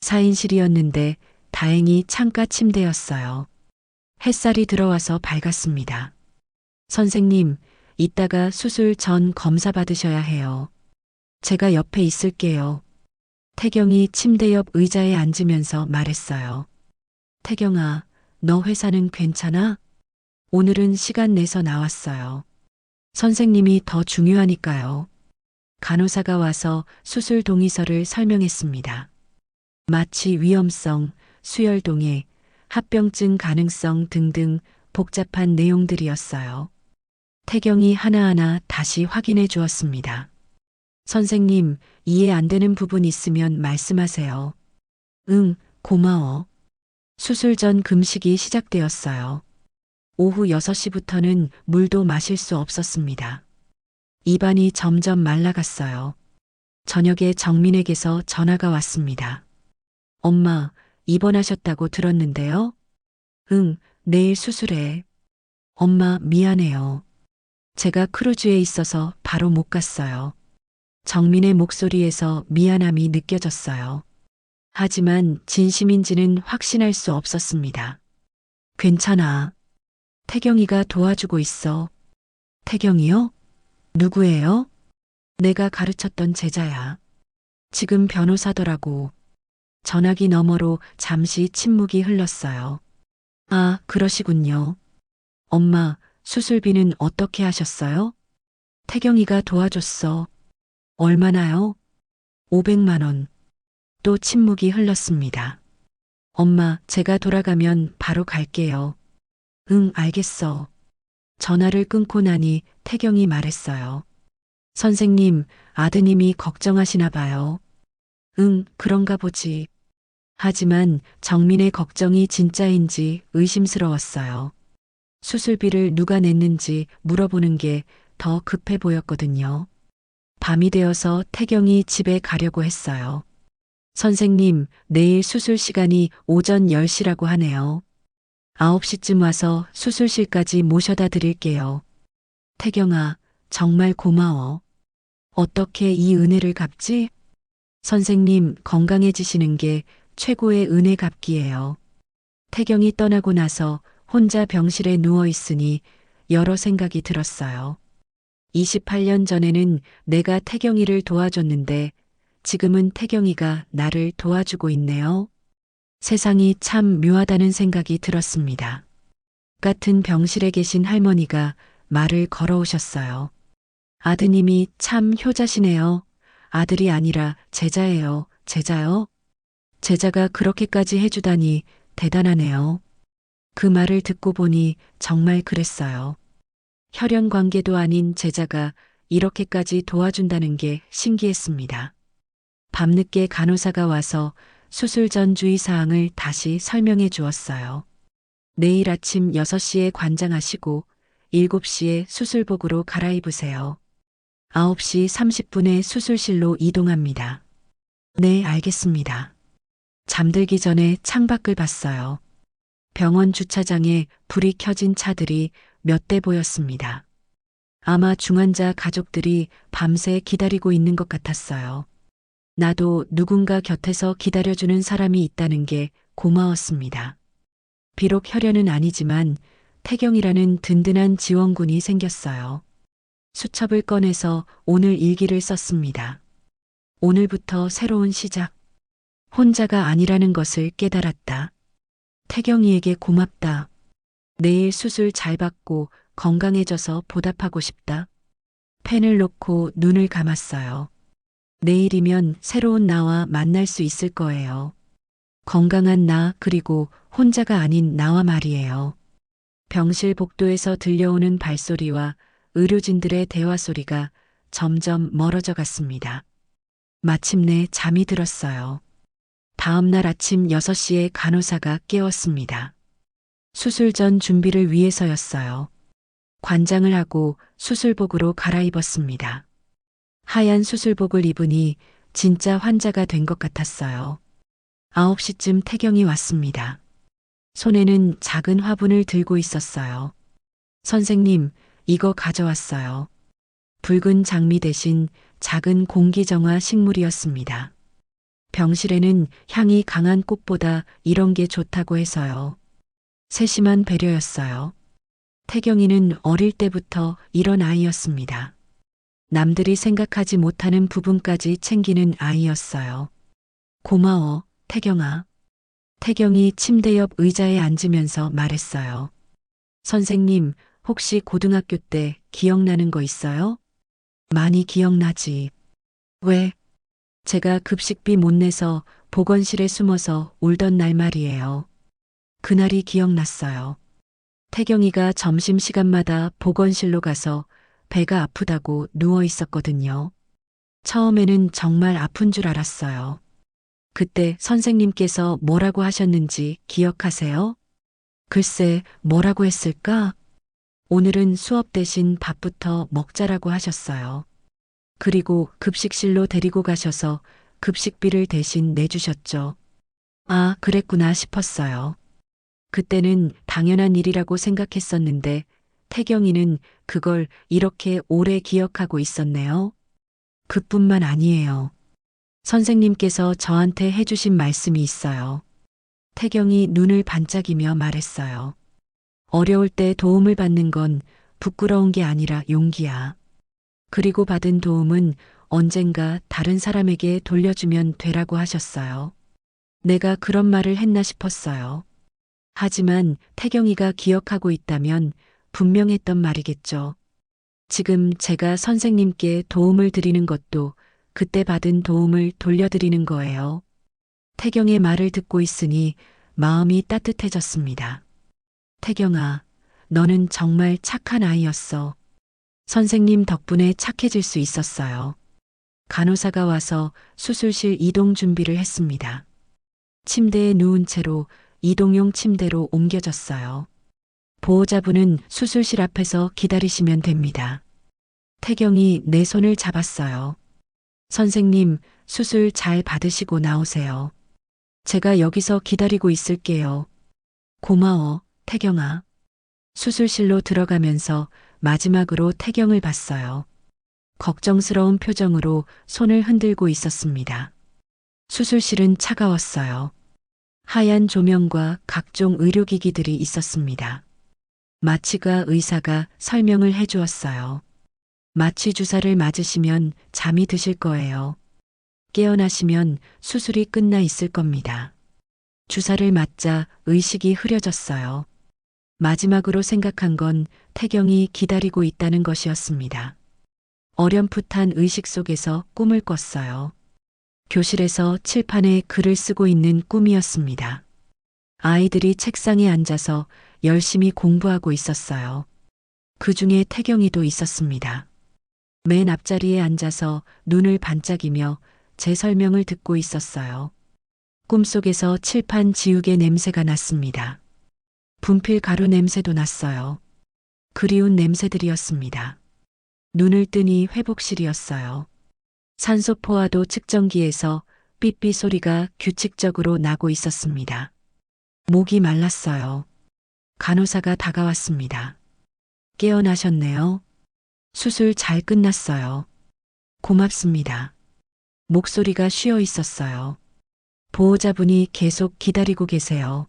4인실이었는데 다행히 창가 침대였어요. 햇살이 들어와서 밝았습니다. 선생님, 이따가 수술 전 검사 받으셔야 해요. 제가 옆에 있을게요. 태경이 침대 옆 의자에 앉으면서 말했어요. 태경아, 너 회사는 괜찮아? 오늘은 시간 내서 나왔어요. 선생님이 더 중요하니까요. 간호사가 와서 수술 동의서를 설명했습니다. 마취 위험성, 수혈동해, 합병증 가능성 등등 복잡한 내용들이었어요. 태경이 하나하나 다시 확인해 주었습니다. 선생님, 이해 안 되는 부분 있으면 말씀하세요. 응, 고마워. 수술 전 금식이 시작되었어요. 오후 6시부터는 물도 마실 수 없었습니다. 입안이 점점 말라갔어요. 저녁에 정민에게서 전화가 왔습니다. 엄마, 입원하셨다고 들었는데요? 응, 내일 수술해. 엄마, 미안해요. 제가 크루즈에 있어서 바로 못 갔어요. 정민의 목소리에서 미안함이 느껴졌어요. 하지만 진심인지는 확신할 수 없었습니다. 괜찮아. 태경이가 도와주고 있어. 태경이요? 누구예요? 내가 가르쳤던 제자야. 지금 변호사더라고. 전화기 너머로 잠시 침묵이 흘렀어요. 아, 그러시군요. 엄마, 수술비는 어떻게 하셨어요? 태경이가 도와줬어. 얼마나요? 500만 원. 또 침묵이 흘렀습니다. 엄마, 제가 돌아가면 바로 갈게요. 응, 알겠어. 전화를 끊고 나니 태경이 말했어요. 선생님, 아드님이 걱정하시나 봐요. 응, 그런가 보지. 하지만 정민의 걱정이 진짜인지 의심스러웠어요. 수술비를 누가 냈는지 물어보는 게 더 급해 보였거든요. 밤이 되어서 태경이 집에 가려고 했어요. 선생님, 내일 수술 시간이 오전 10시라고 하네요. 9시쯤 와서 수술실까지 모셔다 드릴게요. 태경아, 정말 고마워. 어떻게 이 은혜를 갚지? 선생님, 건강해지시는 게 최고의 은혜 갚기예요. 태경이 떠나고 나서 혼자 병실에 누워 있으니 여러 생각이 들었어요. 28년 전에는 내가 태경이를 도와줬는데 지금은 태경이가 나를 도와주고 있네요. 세상이 참 묘하다는 생각이 들었습니다. 같은 병실에 계신 할머니가 말을 걸어오셨어요. 아드님이 참 효자시네요. 아들이 아니라 제자예요. 제자요? 제자가 그렇게까지 해주다니 대단하네요. 그 말을 듣고 보니 정말 그랬어요. 혈연 관계도 아닌 제자가 이렇게까지 도와준다는 게 신기했습니다. 밤늦게 간호사가 와서 수술 전 주의사항을 다시 설명해 주었어요. 내일 아침 6시에 관장하시고 7시에 수술복으로 갈아입으세요. 9시 30분에 수술실로 이동합니다. 네, 알겠습니다. 잠들기 전에 창밖을 봤어요. 병원 주차장에 불이 켜진 차들이 몇 대 보였습니다. 아마 중환자 가족들이 밤새 기다리고 있는 것 같았어요. 나도 누군가 곁에서 기다려주는 사람이 있다는 게 고마웠습니다. 비록 혈연은 아니지만 태경이라는 든든한 지원군이 생겼어요. 수첩을 꺼내서 오늘 일기를 썼습니다. 오늘부터 새로운 시작. 혼자가 아니라는 것을 깨달았다. 태경이에게 고맙다. 내일 수술 잘 받고 건강해져서 보답하고 싶다. 펜을 놓고 눈을 감았어요. 내일이면 새로운 나와 만날 수 있을 거예요. 건강한 나 그리고 혼자가 아닌 나와 말이에요. 병실 복도에서 들려오는 발소리와 의료진들의 대화 소리가 점점 멀어져 갔습니다. 마침내 잠이 들었어요. 다음 날 아침 6시에 간호사가 깨웠습니다. 수술 전 준비를 위해서였어요. 관장을 하고 수술복으로 갈아입었습니다. 하얀 수술복을 입으니 진짜 환자가 된 것 같았어요. 9시쯤 태경이 왔습니다. 손에는 작은 화분을 들고 있었어요. 선생님, 이거 가져왔어요. 붉은 장미 대신 작은 공기정화 식물이었습니다. 병실에는 향이 강한 꽃보다 이런 게 좋다고 해서요. 세심한 배려였어요. 태경이는 어릴 때부터 이런 아이였습니다. 남들이 생각하지 못하는 부분까지 챙기는 아이였어요. 고마워, 태경아. 태경이 침대 옆 의자에 앉으면서 말했어요. 선생님, 혹시 고등학교 때 기억나는 거 있어요? 많이 기억나지. 왜? 제가 급식비 못 내서 보건실에 숨어서 울던 날 말이에요. 그날이 기억났어요. 태경이가 점심시간마다 보건실로 가서 배가 아프다고 누워 있었거든요. 처음에는 정말 아픈 줄 알았어요. 그때 선생님께서 뭐라고 하셨는지 기억하세요? 글쎄, 뭐라고 했을까? 오늘은 수업 대신 밥부터 먹자라고 하셨어요. 그리고 급식실로 데리고 가셔서 급식비를 대신 내주셨죠. 아, 그랬구나 싶었어요. 그때는 당연한 일이라고 생각했었는데 태경이는 그걸 이렇게 오래 기억하고 있었네요. 그뿐만 아니에요. 선생님께서 저한테 해주신 말씀이 있어요. 태경이 눈을 반짝이며 말했어요. 어려울 때 도움을 받는 건 부끄러운 게 아니라 용기야. 그리고 받은 도움은 언젠가 다른 사람에게 돌려주면 되라고 하셨어요. 내가 그런 말을 했나 싶었어요. 하지만 태경이가 기억하고 있다면 분명했던 말이겠죠. 지금 제가 선생님께 도움을 드리는 것도 그때 받은 도움을 돌려드리는 거예요. 태경의 말을 듣고 있으니 마음이 따뜻해졌습니다. 태경아, 너는 정말 착한 아이였어. 선생님 덕분에 착해질 수 있었어요. 간호사가 와서 수술실 이동 준비를 했습니다. 침대에 누운 채로 이동용 침대로 옮겨졌어요. 보호자분은 수술실 앞에서 기다리시면 됩니다. 태경이 내 손을 잡았어요. 선생님, 수술 잘 받으시고 나오세요. 제가 여기서 기다리고 있을게요. 고마워, 태경아. 수술실로 들어가면서 마지막으로 태경을 봤어요. 걱정스러운 표정으로 손을 흔들고 있었습니다. 수술실은 차가웠어요. 하얀 조명과 각종 의료기기들이 있었습니다. 마취가 의사가 설명을 해주었어요. 마취 주사를 맞으시면 잠이 드실 거예요. 깨어나시면 수술이 끝나 있을 겁니다. 주사를 맞자 의식이 흐려졌어요. 마지막으로 생각한 건 태경이 기다리고 있다는 것이었습니다. 어렴풋한 의식 속에서 꿈을 꿨어요. 교실에서 칠판에 글을 쓰고 있는 꿈이었습니다. 아이들이 책상에 앉아서 열심히 공부하고 있었어요. 그 중에 태경이도 있었습니다. 맨 앞자리에 앉아서 눈을 반짝이며 제 설명을 듣고 있었어요. 꿈속에서 칠판 지우개 냄새가 났습니다. 분필 가루 냄새도 났어요. 그리운 냄새들이었습니다. 눈을 뜨니 회복실이었어요. 산소 포화도 측정기에서 삐삐 소리가 규칙적으로 나고 있었습니다. 목이 말랐어요. 간호사가 다가왔습니다. 깨어나셨네요. 수술 잘 끝났어요. 고맙습니다. 목소리가 쉬어 있었어요. 보호자분이 계속 기다리고 계세요.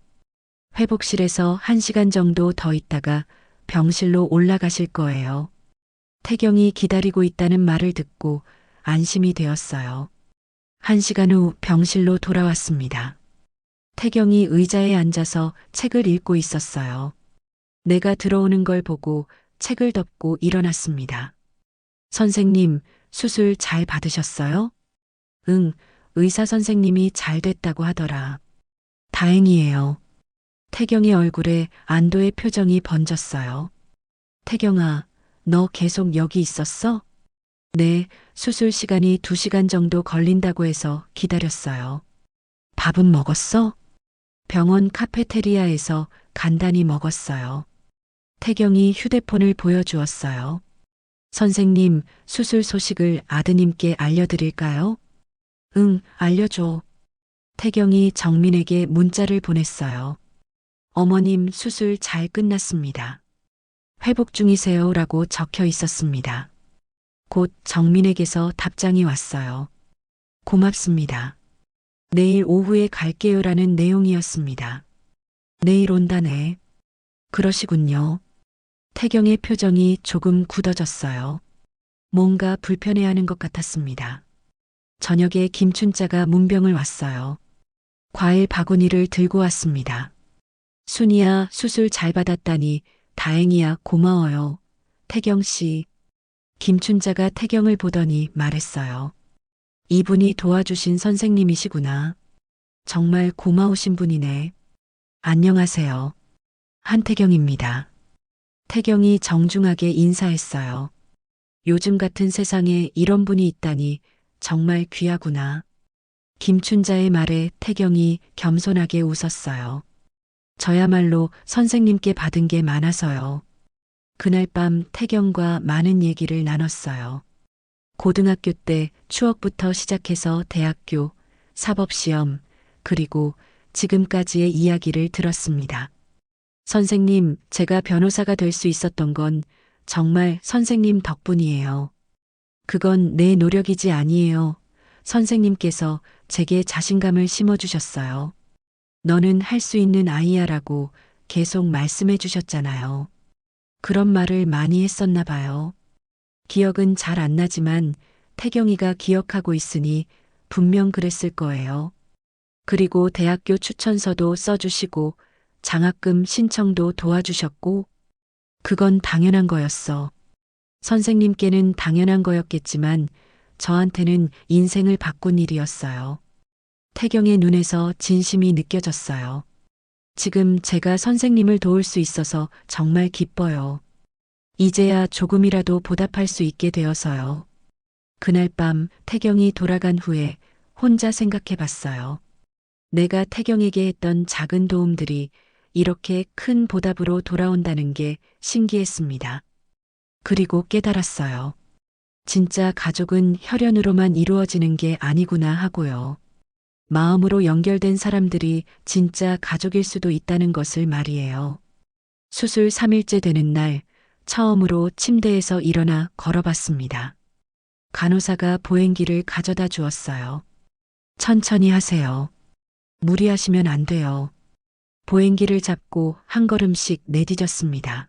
회복실에서 1시간 정도 더 있다가 병실로 올라가실 거예요. 태경이 기다리고 있다는 말을 듣고 안심이 되었어요. 1시간 후 병실로 돌아왔습니다. 태경이 의자에 앉아서 책을 읽고 있었어요. 내가 들어오는 걸 보고 책을 덮고 일어났습니다. 선생님, 수술 잘 받으셨어요? 응, 의사 선생님이 잘 됐다고 하더라. 다행이에요. 태경의 얼굴에 안도의 표정이 번졌어요. 태경아, 너 계속 여기 있었어? 네, 수술 시간이 2시간 정도 걸린다고 해서 기다렸어요. 밥은 먹었어? 병원 카페테리아에서 간단히 먹었어요. 태경이 휴대폰을 보여주었어요. 선생님, 수술 소식을 아드님께 알려드릴까요? 응, 알려줘. 태경이 정민에게 문자를 보냈어요. 어머님 수술 잘 끝났습니다. 회복 중이세요 라고 적혀 있었습니다. 곧 정민에게서 답장이 왔어요. 고맙습니다. 내일 오후에 갈게요 라는 내용이었습니다. 내일 온다네. 그러시군요. 태경의 표정이 조금 굳어졌어요. 뭔가 불편해하는 것 같았습니다. 저녁에 김춘자가 문병을 왔어요. 과일 바구니를 들고 왔습니다. 순이야, 수술 잘 받았다니 다행이야, 고마워요. 태경 씨. 김춘자가 태경을 보더니 말했어요. 이분이 도와주신 선생님이시구나. 정말 고마우신 분이네. 안녕하세요. 한태경입니다. 태경이 정중하게 인사했어요. 요즘 같은 세상에 이런 분이 있다니 정말 귀하구나. 김춘자의 말에 태경이 겸손하게 웃었어요. 저야말로 선생님께 받은 게 많아서요. 그날 밤 태경과 많은 얘기를 나눴어요. 고등학교 때 추억부터 시작해서 대학교, 사법시험, 그리고 지금까지의 이야기를 들었습니다. 선생님, 제가 변호사가 될 수 있었던 건 정말 선생님 덕분이에요. 그건 내 노력이지 아니에요. 선생님께서 제게 자신감을 심어주셨어요. 너는 할 수 있는 아이야라고 계속 말씀해 주셨잖아요. 그런 말을 많이 했었나 봐요. 기억은 잘 안 나지만 태경이가 기억하고 있으니 분명 그랬을 거예요. 그리고 대학교 추천서도 써주시고 장학금 신청도 도와주셨고 그건 당연한 거였어. 선생님께는 당연한 거였겠지만 저한테는 인생을 바꾼 일이었어요. 태경의 눈에서 진심이 느껴졌어요. 지금 제가 선생님을 도울 수 있어서 정말 기뻐요. 이제야 조금이라도 보답할 수 있게 되어서요. 그날 밤 태경이 돌아간 후에 혼자 생각해 봤어요. 내가 태경에게 했던 작은 도움들이 이렇게 큰 보답으로 돌아온다는 게 신기했습니다. 그리고 깨달았어요. 진짜 가족은 혈연으로만 이루어지는 게 아니구나 하고요. 마음으로 연결된 사람들이 진짜 가족일 수도 있다는 것을 말이에요. 수술 3일째 되는 날, 처음으로 침대에서 일어나 걸어봤습니다. 간호사가 보행기를 가져다 주었어요. 천천히 하세요. 무리하시면 안 돼요. 보행기를 잡고 한 걸음씩 내디뎠습니다.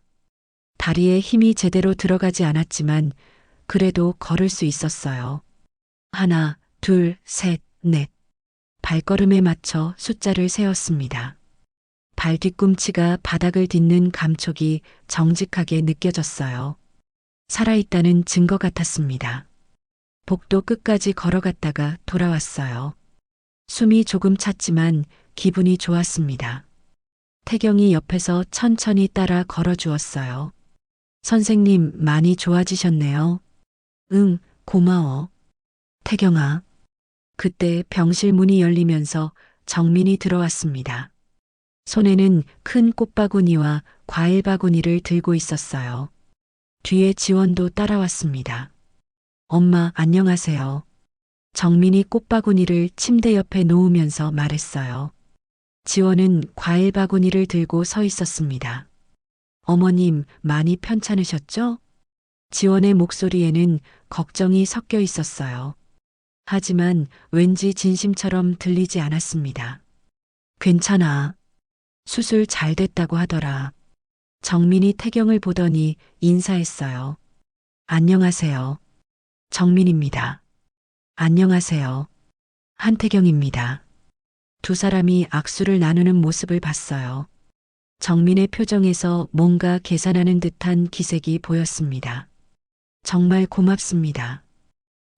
다리에 힘이 제대로 들어가지 않았지만 그래도 걸을 수 있었어요. 하나, 둘, 셋, 넷. 발걸음에 맞춰 숫자를 세었습니다. 발 뒤꿈치가 바닥을 딛는 감촉이 정직하게 느껴졌어요. 살아있다는 증거 같았습니다. 복도 끝까지 걸어갔다가 돌아왔어요. 숨이 조금 찼지만 기분이 좋았습니다. 태경이 옆에서 천천히 따라 걸어주었어요. 선생님 많이 좋아지셨네요. 응, 고마워. 태경아. 그때 병실 문이 열리면서 정민이 들어왔습니다. 손에는 큰 꽃바구니와 과일 바구니를 들고 있었어요. 뒤에 지원도 따라왔습니다. 엄마, 안녕하세요. 정민이 꽃바구니를 침대 옆에 놓으면서 말했어요. 지원은 과일 바구니를 들고 서 있었습니다. 어머님, 많이 편찮으셨죠? 지원의 목소리에는 걱정이 섞여 있었어요. 하지만 왠지 진심처럼 들리지 않았습니다. 괜찮아. 수술 잘 됐다고 하더라. 정민이 태경을 보더니 인사했어요. 안녕하세요. 정민입니다. 안녕하세요. 한태경입니다. 두 사람이 악수를 나누는 모습을 봤어요. 정민의 표정에서 뭔가 계산하는 듯한 기색이 보였습니다. 정말 고맙습니다.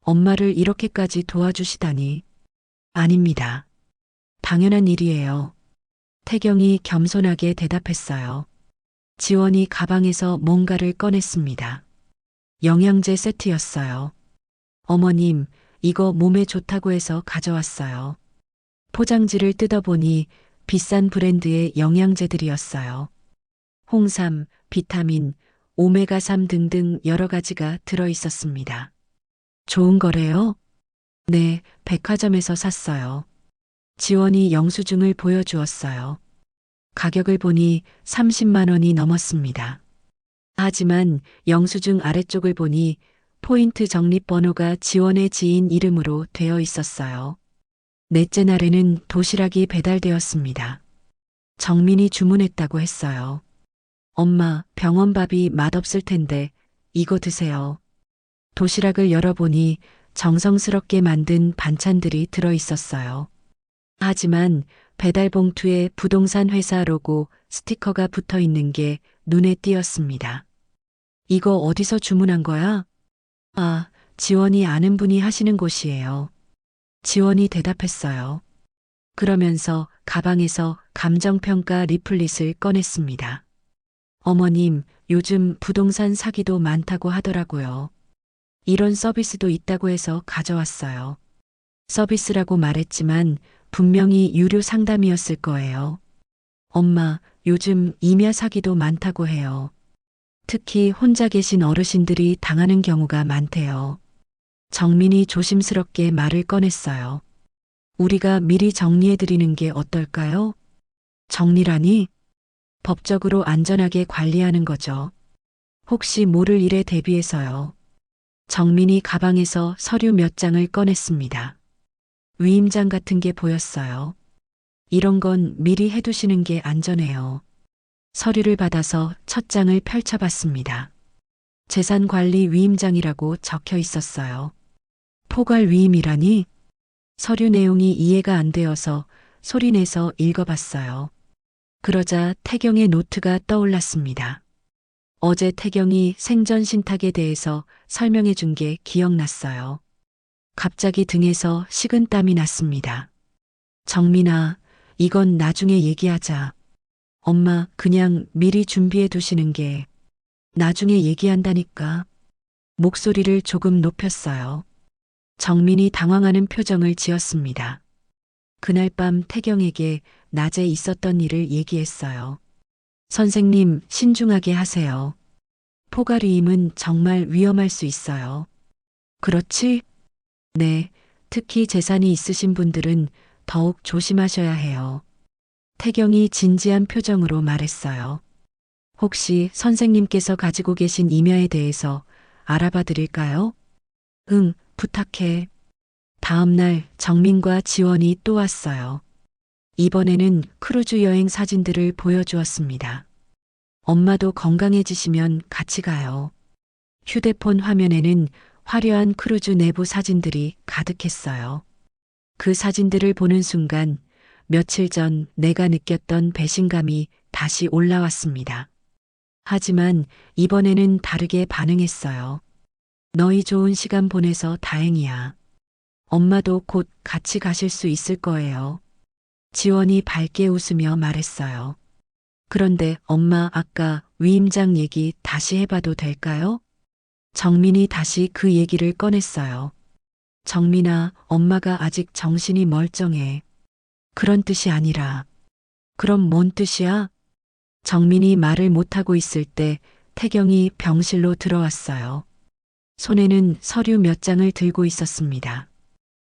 엄마를 이렇게까지 도와주시다니. 아닙니다. 당연한 일이에요. 태경이 겸손하게 대답했어요. 지원이 가방에서 뭔가를 꺼냈습니다. 영양제 세트였어요. 어머님, 이거 몸에 좋다고 해서 가져왔어요. 포장지를 뜯어보니 비싼 브랜드의 영양제들이었어요. 홍삼, 비타민, 오메가3 등등 여러 가지가 들어 있었습니다. 좋은 거래요? 네, 백화점에서 샀어요. 지원이 영수증을 보여주었어요. 가격을 보니 30만 원이 넘었습니다. 하지만 영수증 아래쪽을 보니 포인트 적립번호가 지원의 지인 이름으로 되어 있었어요. 넷째 날에는 도시락이 배달되었습니다. 정민이 주문했다고 했어요. 엄마, 병원 밥이 맛없을 텐데 이거 드세요. 도시락을 열어보니 정성스럽게 만든 반찬들이 들어 있었어요. 하지만 배달 봉투에 부동산 회사 로고 스티커가 붙어 있는 게 눈에 띄었습니다. 이거 어디서 주문한 거야? 아, 지원이 아는 분이 하시는 곳이에요. 지원이 대답했어요. 그러면서 가방에서 감정평가 리플릿을 꺼냈습니다. 어머님, 요즘 부동산 사기도 많다고 하더라고요. 이런 서비스도 있다고 해서 가져왔어요. 서비스라고 말했지만 분명히 유료 상담이었을 거예요. 엄마, 요즘 임야 사기도 많다고 해요. 특히 혼자 계신 어르신들이 당하는 경우가 많대요. 정민이 조심스럽게 말을 꺼냈어요. 우리가 미리 정리해드리는 게 어떨까요? 정리라니? 법적으로 안전하게 관리하는 거죠. 혹시 모를 일에 대비해서요. 정민이 가방에서 서류 몇 장을 꺼냈습니다. 위임장 같은 게 보였어요. 이런 건 미리 해두시는 게 안전해요. 서류를 받아서 첫 장을 펼쳐봤습니다. 재산관리 위임장이라고 적혀 있었어요. 포괄 위임이라니? 서류 내용이 이해가 안 되어서 소리내서 읽어봤어요. 그러자 태경의 노트가 떠올랐습니다. 어제 태경이 생전 신탁에 대해서 설명해 준 게 기억났어요. 갑자기 등에서 식은땀이 났습니다. 정민아, 이건 나중에 얘기하자. 엄마, 그냥 미리 준비해 두시는 게 나중에 얘기한다니까. 목소리를 조금 높였어요. 정민이 당황하는 표정을 지었습니다. 그날 밤 태경에게 낮에 있었던 일을 얘기했어요. 선생님, 신중하게 하세요. 포괄위임은 정말 위험할 수 있어요. 그렇지? 네, 특히 재산이 있으신 분들은 더욱 조심하셔야 해요. 태경이 진지한 표정으로 말했어요. 혹시 선생님께서 가지고 계신 임야에 대해서 알아봐 드릴까요? 응, 부탁해. 다음 날 정민과 지원이 또 왔어요. 이번에는 크루즈 여행 사진들을 보여주었습니다. 엄마도 건강해지시면 같이 가요. 휴대폰 화면에는 화려한 크루즈 내부 사진들이 가득했어요. 그 사진들을 보는 순간 며칠 전 내가 느꼈던 배신감이 다시 올라왔습니다. 하지만 이번에는 다르게 반응했어요. 너희 좋은 시간 보내서 다행이야. 엄마도 곧 같이 가실 수 있을 거예요. 지원이 밝게 웃으며 말했어요. 그런데 엄마, 아까 위임장 얘기 다시 해봐도 될까요? 정민이 다시 그 얘기를 꺼냈어요. 정민아, 엄마가 아직 정신이 멀쩡해. 그런 뜻이 아니라. 그럼 뭔 뜻이야? 정민이 말을 못하고 있을 때 태경이 병실로 들어왔어요. 손에는 서류 몇 장을 들고 있었습니다.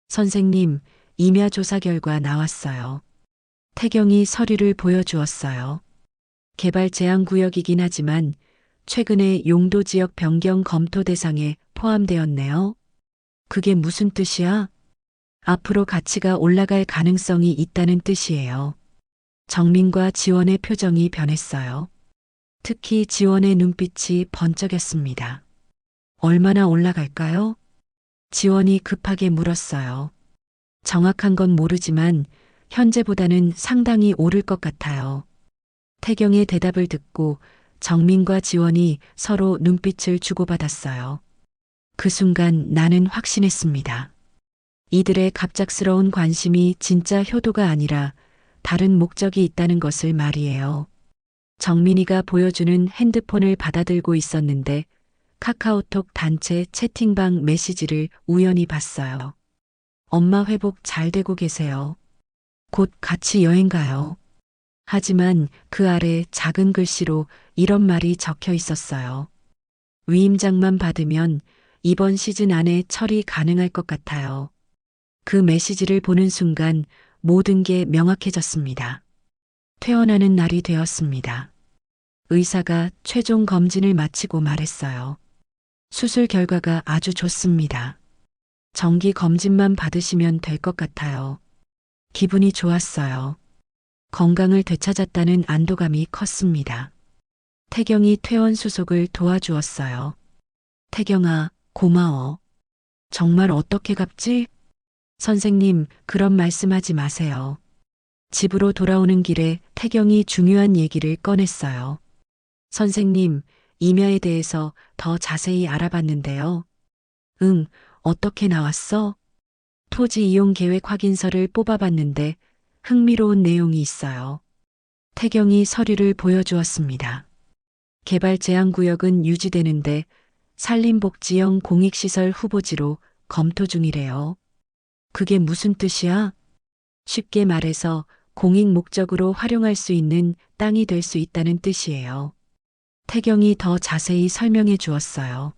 선생님, 임야 조사 결과 나왔어요. 태경이 서류를 보여주었어요. 개발 제한 구역이긴 하지만 최근에 용도 지역 변경 검토 대상에 포함되었네요. 그게 무슨 뜻이야? 앞으로 가치가 올라갈 가능성이 있다는 뜻이에요. 정민과 지원의 표정이 변했어요. 특히 지원의 눈빛이 번쩍였습니다. 얼마나 올라갈까요? 지원이 급하게 물었어요. 정확한 건 모르지만 현재보다는 상당히 오를 것 같아요. 태경의 대답을 듣고 정민과 지원이 서로 눈빛을 주고받았어요. 그 순간 나는 확신했습니다. 이들의 갑작스러운 관심이 진짜 효도가 아니라 다른 목적이 있다는 것을 말이에요. 정민이가 보여주는 핸드폰을 받아들고 있었는데 카카오톡 단체 채팅방 메시지를 우연히 봤어요. 엄마 회복 잘 되고 계세요. 곧 같이 여행 가요. 하지만 그 아래 작은 글씨로 이런 말이 적혀 있었어요. 위임장만 받으면 이번 시즌 안에 처리 가능할 것 같아요. 그 메시지를 보는 순간 모든 게 명확해졌습니다. 퇴원하는 날이 되었습니다. 의사가 최종 검진을 마치고 말했어요. 수술 결과가 아주 좋습니다. 정기 검진만 받으시면 될 것 같아요. 기분이 좋았어요. 건강을 되찾았다는 안도감이 컸습니다. 태경이 퇴원 수속을 도와주었어요. 태경아, 고마워. 정말 어떻게 갚지? 선생님, 그런 말씀하지 마세요. 집으로 돌아오는 길에 태경이 중요한 얘기를 꺼냈어요. 선생님, 임야에 대해서 더 자세히 알아봤는데요. 응, 어떻게 나왔어? 토지 이용 계획 확인서를 뽑아봤는데 흥미로운 내용이 있어요. 태경이 서류를 보여주었습니다. 개발 제한 구역은 유지되는데 산림복지형 공익시설 후보지로 검토 중이래요. 그게 무슨 뜻이야? 쉽게 말해서 공익 목적으로 활용할 수 있는 땅이 될 수 있다는 뜻이에요. 태경이 더 자세히 설명해 주었어요.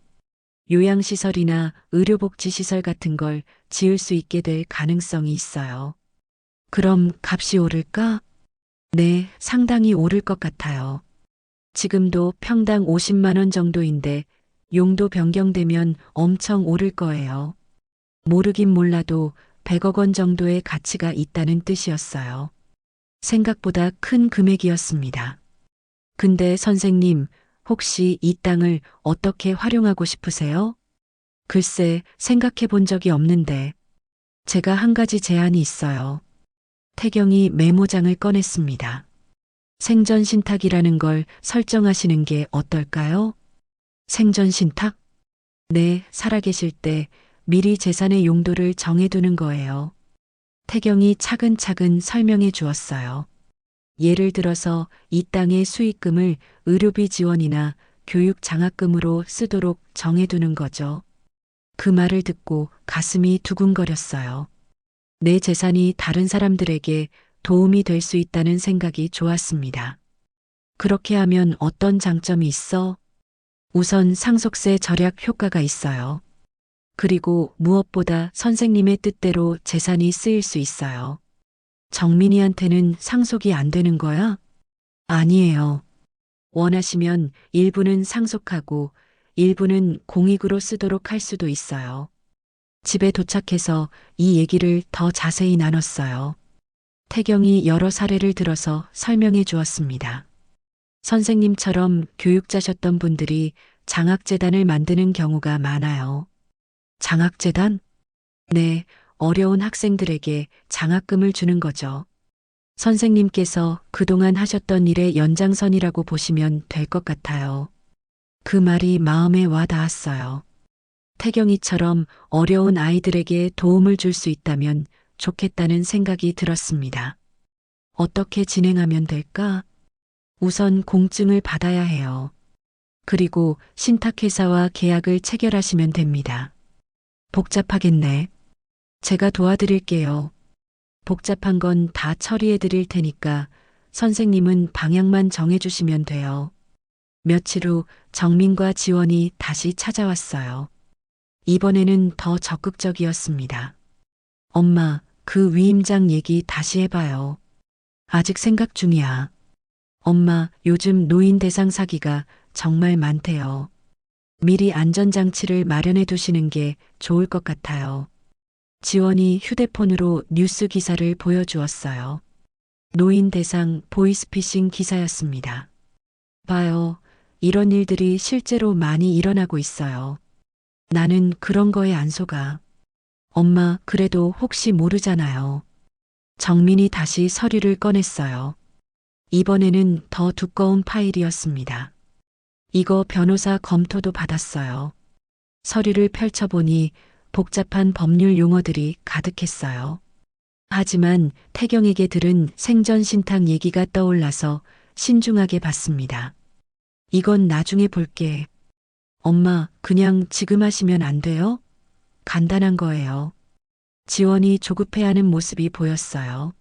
요양시설이나 의료복지시설 같은 걸 지을 수 있게 될 가능성이 있어요. 그럼 값이 오를까? 네, 상당히 오를 것 같아요. 지금도 평당 50만 원 정도인데 용도 변경되면 엄청 오를 거예요. 모르긴 몰라도 100억 원 정도의 가치가 있다는 뜻이었어요. 생각보다 큰 금액이었습니다. 근데 선생님, 혹시 이 땅을 어떻게 활용하고 싶으세요? 글쎄, 생각해 본 적이 없는데. 제가 한 가지 제안이 있어요. 태경이 메모장을 꺼냈습니다. 생전 신탁이라는 걸 설정하시는 게 어떨까요? 생전 신탁? 네, 살아계실 때 미리 재산의 용도를 정해두는 거예요. 태경이 차근차근 설명해 주었어요. 예를 들어서 이 땅의 수익금을 의료비 지원이나 교육 장학금으로 쓰도록 정해두는 거죠. 그 말을 듣고 가슴이 두근거렸어요. 내 재산이 다른 사람들에게 도움이 될 수 있다는 생각이 좋았습니다. 그렇게 하면 어떤 장점이 있어? 우선 상속세 절약 효과가 있어요. 그리고 무엇보다 선생님의 뜻대로 재산이 쓰일 수 있어요. 정민이한테는 상속이 안 되는 거야? 아니에요. 원하시면 일부는 상속하고 일부는 공익으로 쓰도록 할 수도 있어요. 집에 도착해서 이 얘기를 더 자세히 나눴어요. 태경이 여러 사례를 들어서 설명해 주었습니다. 선생님처럼 교육자셨던 분들이 장학재단을 만드는 경우가 많아요. 장학재단? 네, 어려운 학생들에게 장학금을 주는 거죠. 선생님께서 그동안 하셨던 일의 연장선이라고 보시면 될 것 같아요. 그 말이 마음에 와 닿았어요. 태경이처럼 어려운 아이들에게 도움을 줄 수 있다면 좋겠다는 생각이 들었습니다. 어떻게 진행하면 될까? 우선 공증을 받아야 해요. 그리고 신탁회사와 계약을 체결하시면 됩니다. 복잡하겠네. 제가 도와드릴게요. 복잡한 건 다 처리해 드릴 테니까 선생님은 방향만 정해 주시면 돼요. 며칠 후 정민과 지원이 다시 찾아왔어요. 이번에는 더 적극적이었습니다. 엄마, 그 위임장 얘기 다시 해봐요. 아직 생각 중이야. 엄마, 요즘 노인 대상 사기가 정말 많대요. 미리 안전장치를 마련해 두시는 게 좋을 것 같아요. 지원이 휴대폰으로 뉴스 기사를 보여주었어요. 노인 대상 보이스피싱 기사였습니다. 봐요. 이런 일들이 실제로 많이 일어나고 있어요. 나는 그런 거에 안 속아. 엄마, 그래도 혹시 모르잖아요. 정민이 다시 서류를 꺼냈어요. 이번에는 더 두꺼운 파일이었습니다. 이거 변호사 검토도 받았어요. 서류를 펼쳐보니 복잡한 법률 용어들이 가득했어요. 하지만 태경에게 들은 생전 신탁 얘기가 떠올라서 신중하게 봤습니다. 이건 나중에 볼게. 엄마, 그냥 지금 하시면 안 돼요? 간단한 거예요. 지원이 조급해하는 모습이 보였어요.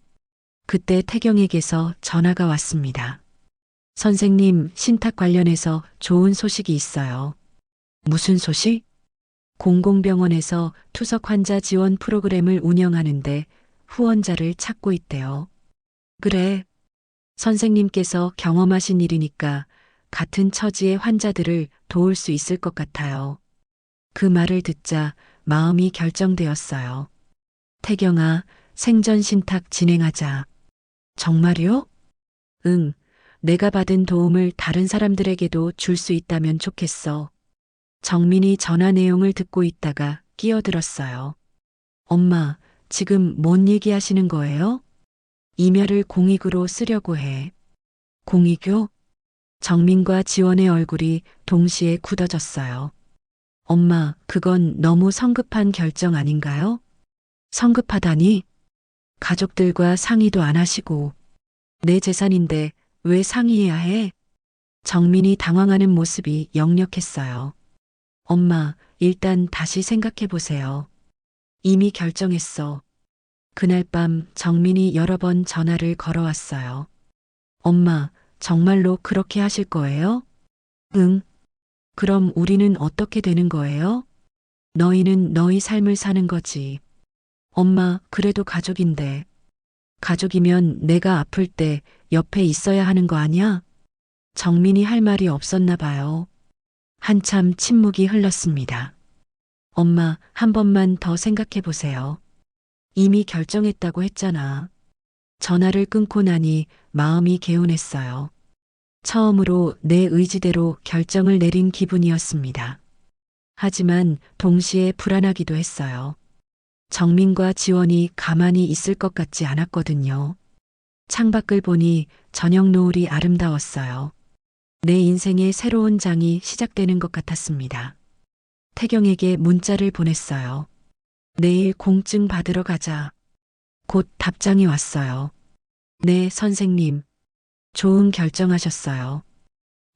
그때 태경에게서 전화가 왔습니다. 선생님, 신탁 관련해서 좋은 소식이 있어요. 무슨 소식? 공공병원에서 투석 환자 지원 프로그램을 운영하는데 후원자를 찾고 있대요. 그래. 선생님께서 경험하신 일이니까 같은 처지의 환자들을 도울 수 있을 것 같아요. 그 말을 듣자 마음이 결정되었어요. 태경아, 생전 신탁 진행하자. 정말요? 응. 내가 받은 도움을 다른 사람들에게도 줄 수 있다면 좋겠어. 정민이 전화 내용을 듣고 있다가 끼어들었어요. 엄마, 지금 뭔 얘기하시는 거예요? 이멸을 공익으로 쓰려고 해. 공익요? 정민과 지원의 얼굴이 동시에 굳어졌어요. 엄마, 그건 너무 성급한 결정 아닌가요? 성급하다니? 가족들과 상의도 안 하시고. 내 재산인데 왜 상의해야 해? 정민이 당황하는 모습이 역력했어요. 엄마, 일단 다시 생각해 보세요. 이미 결정했어. 그날 밤 정민이 여러 번 전화를 걸어왔어요. 엄마, 정말로 그렇게 하실 거예요? 응. 그럼 우리는 어떻게 되는 거예요? 너희는 너희 삶을 사는 거지. 엄마, 그래도 가족인데. 가족이면 내가 아플 때 옆에 있어야 하는 거 아니야? 정민이 할 말이 없었나 봐요. 한참 침묵이 흘렀습니다. 엄마, 한 번만 더 생각해 보세요. 이미 결정했다고 했잖아. 전화를 끊고 나니 마음이 개운했어요. 처음으로 내 의지대로 결정을 내린 기분이었습니다. 하지만 동시에 불안하기도 했어요. 정민과 지원이 가만히 있을 것 같지 않았거든요. 창밖을 보니 저녁 노을이 아름다웠어요. 내 인생의 새로운 장이 시작되는 것 같았습니다. 태경에게 문자를 보냈어요. 내일 공증 받으러 가자. 곧 답장이 왔어요. 네, 선생님. 좋은 결정하셨어요.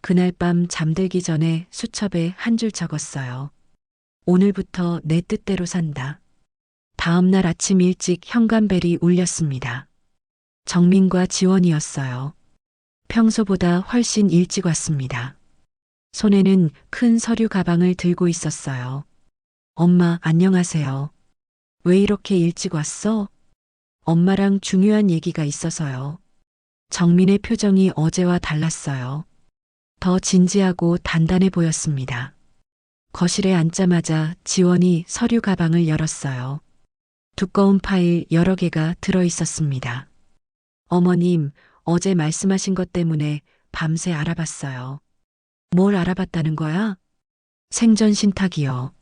그날 밤 잠들기 전에 수첩에 한 줄 적었어요. 오늘부터 내 뜻대로 산다. 다음 날 아침 일찍 현관벨이 울렸습니다. 정민과 지원이었어요. 평소보다 훨씬 일찍 왔습니다. 손에는 큰 서류 가방을 들고 있었어요. 엄마, 안녕하세요. 왜 이렇게 일찍 왔어? 엄마랑 중요한 얘기가 있어서요. 정민의 표정이 어제와 달랐어요. 더 진지하고 단단해 보였습니다. 거실에 앉자마자 지원이 서류 가방을 열었어요. 두꺼운 파일 여러 개가 들어 있었습니다. 어머님, 어제 말씀하신 것 때문에 밤새 알아봤어요. 뭘 알아봤다는 거야? 생전 신탁이요.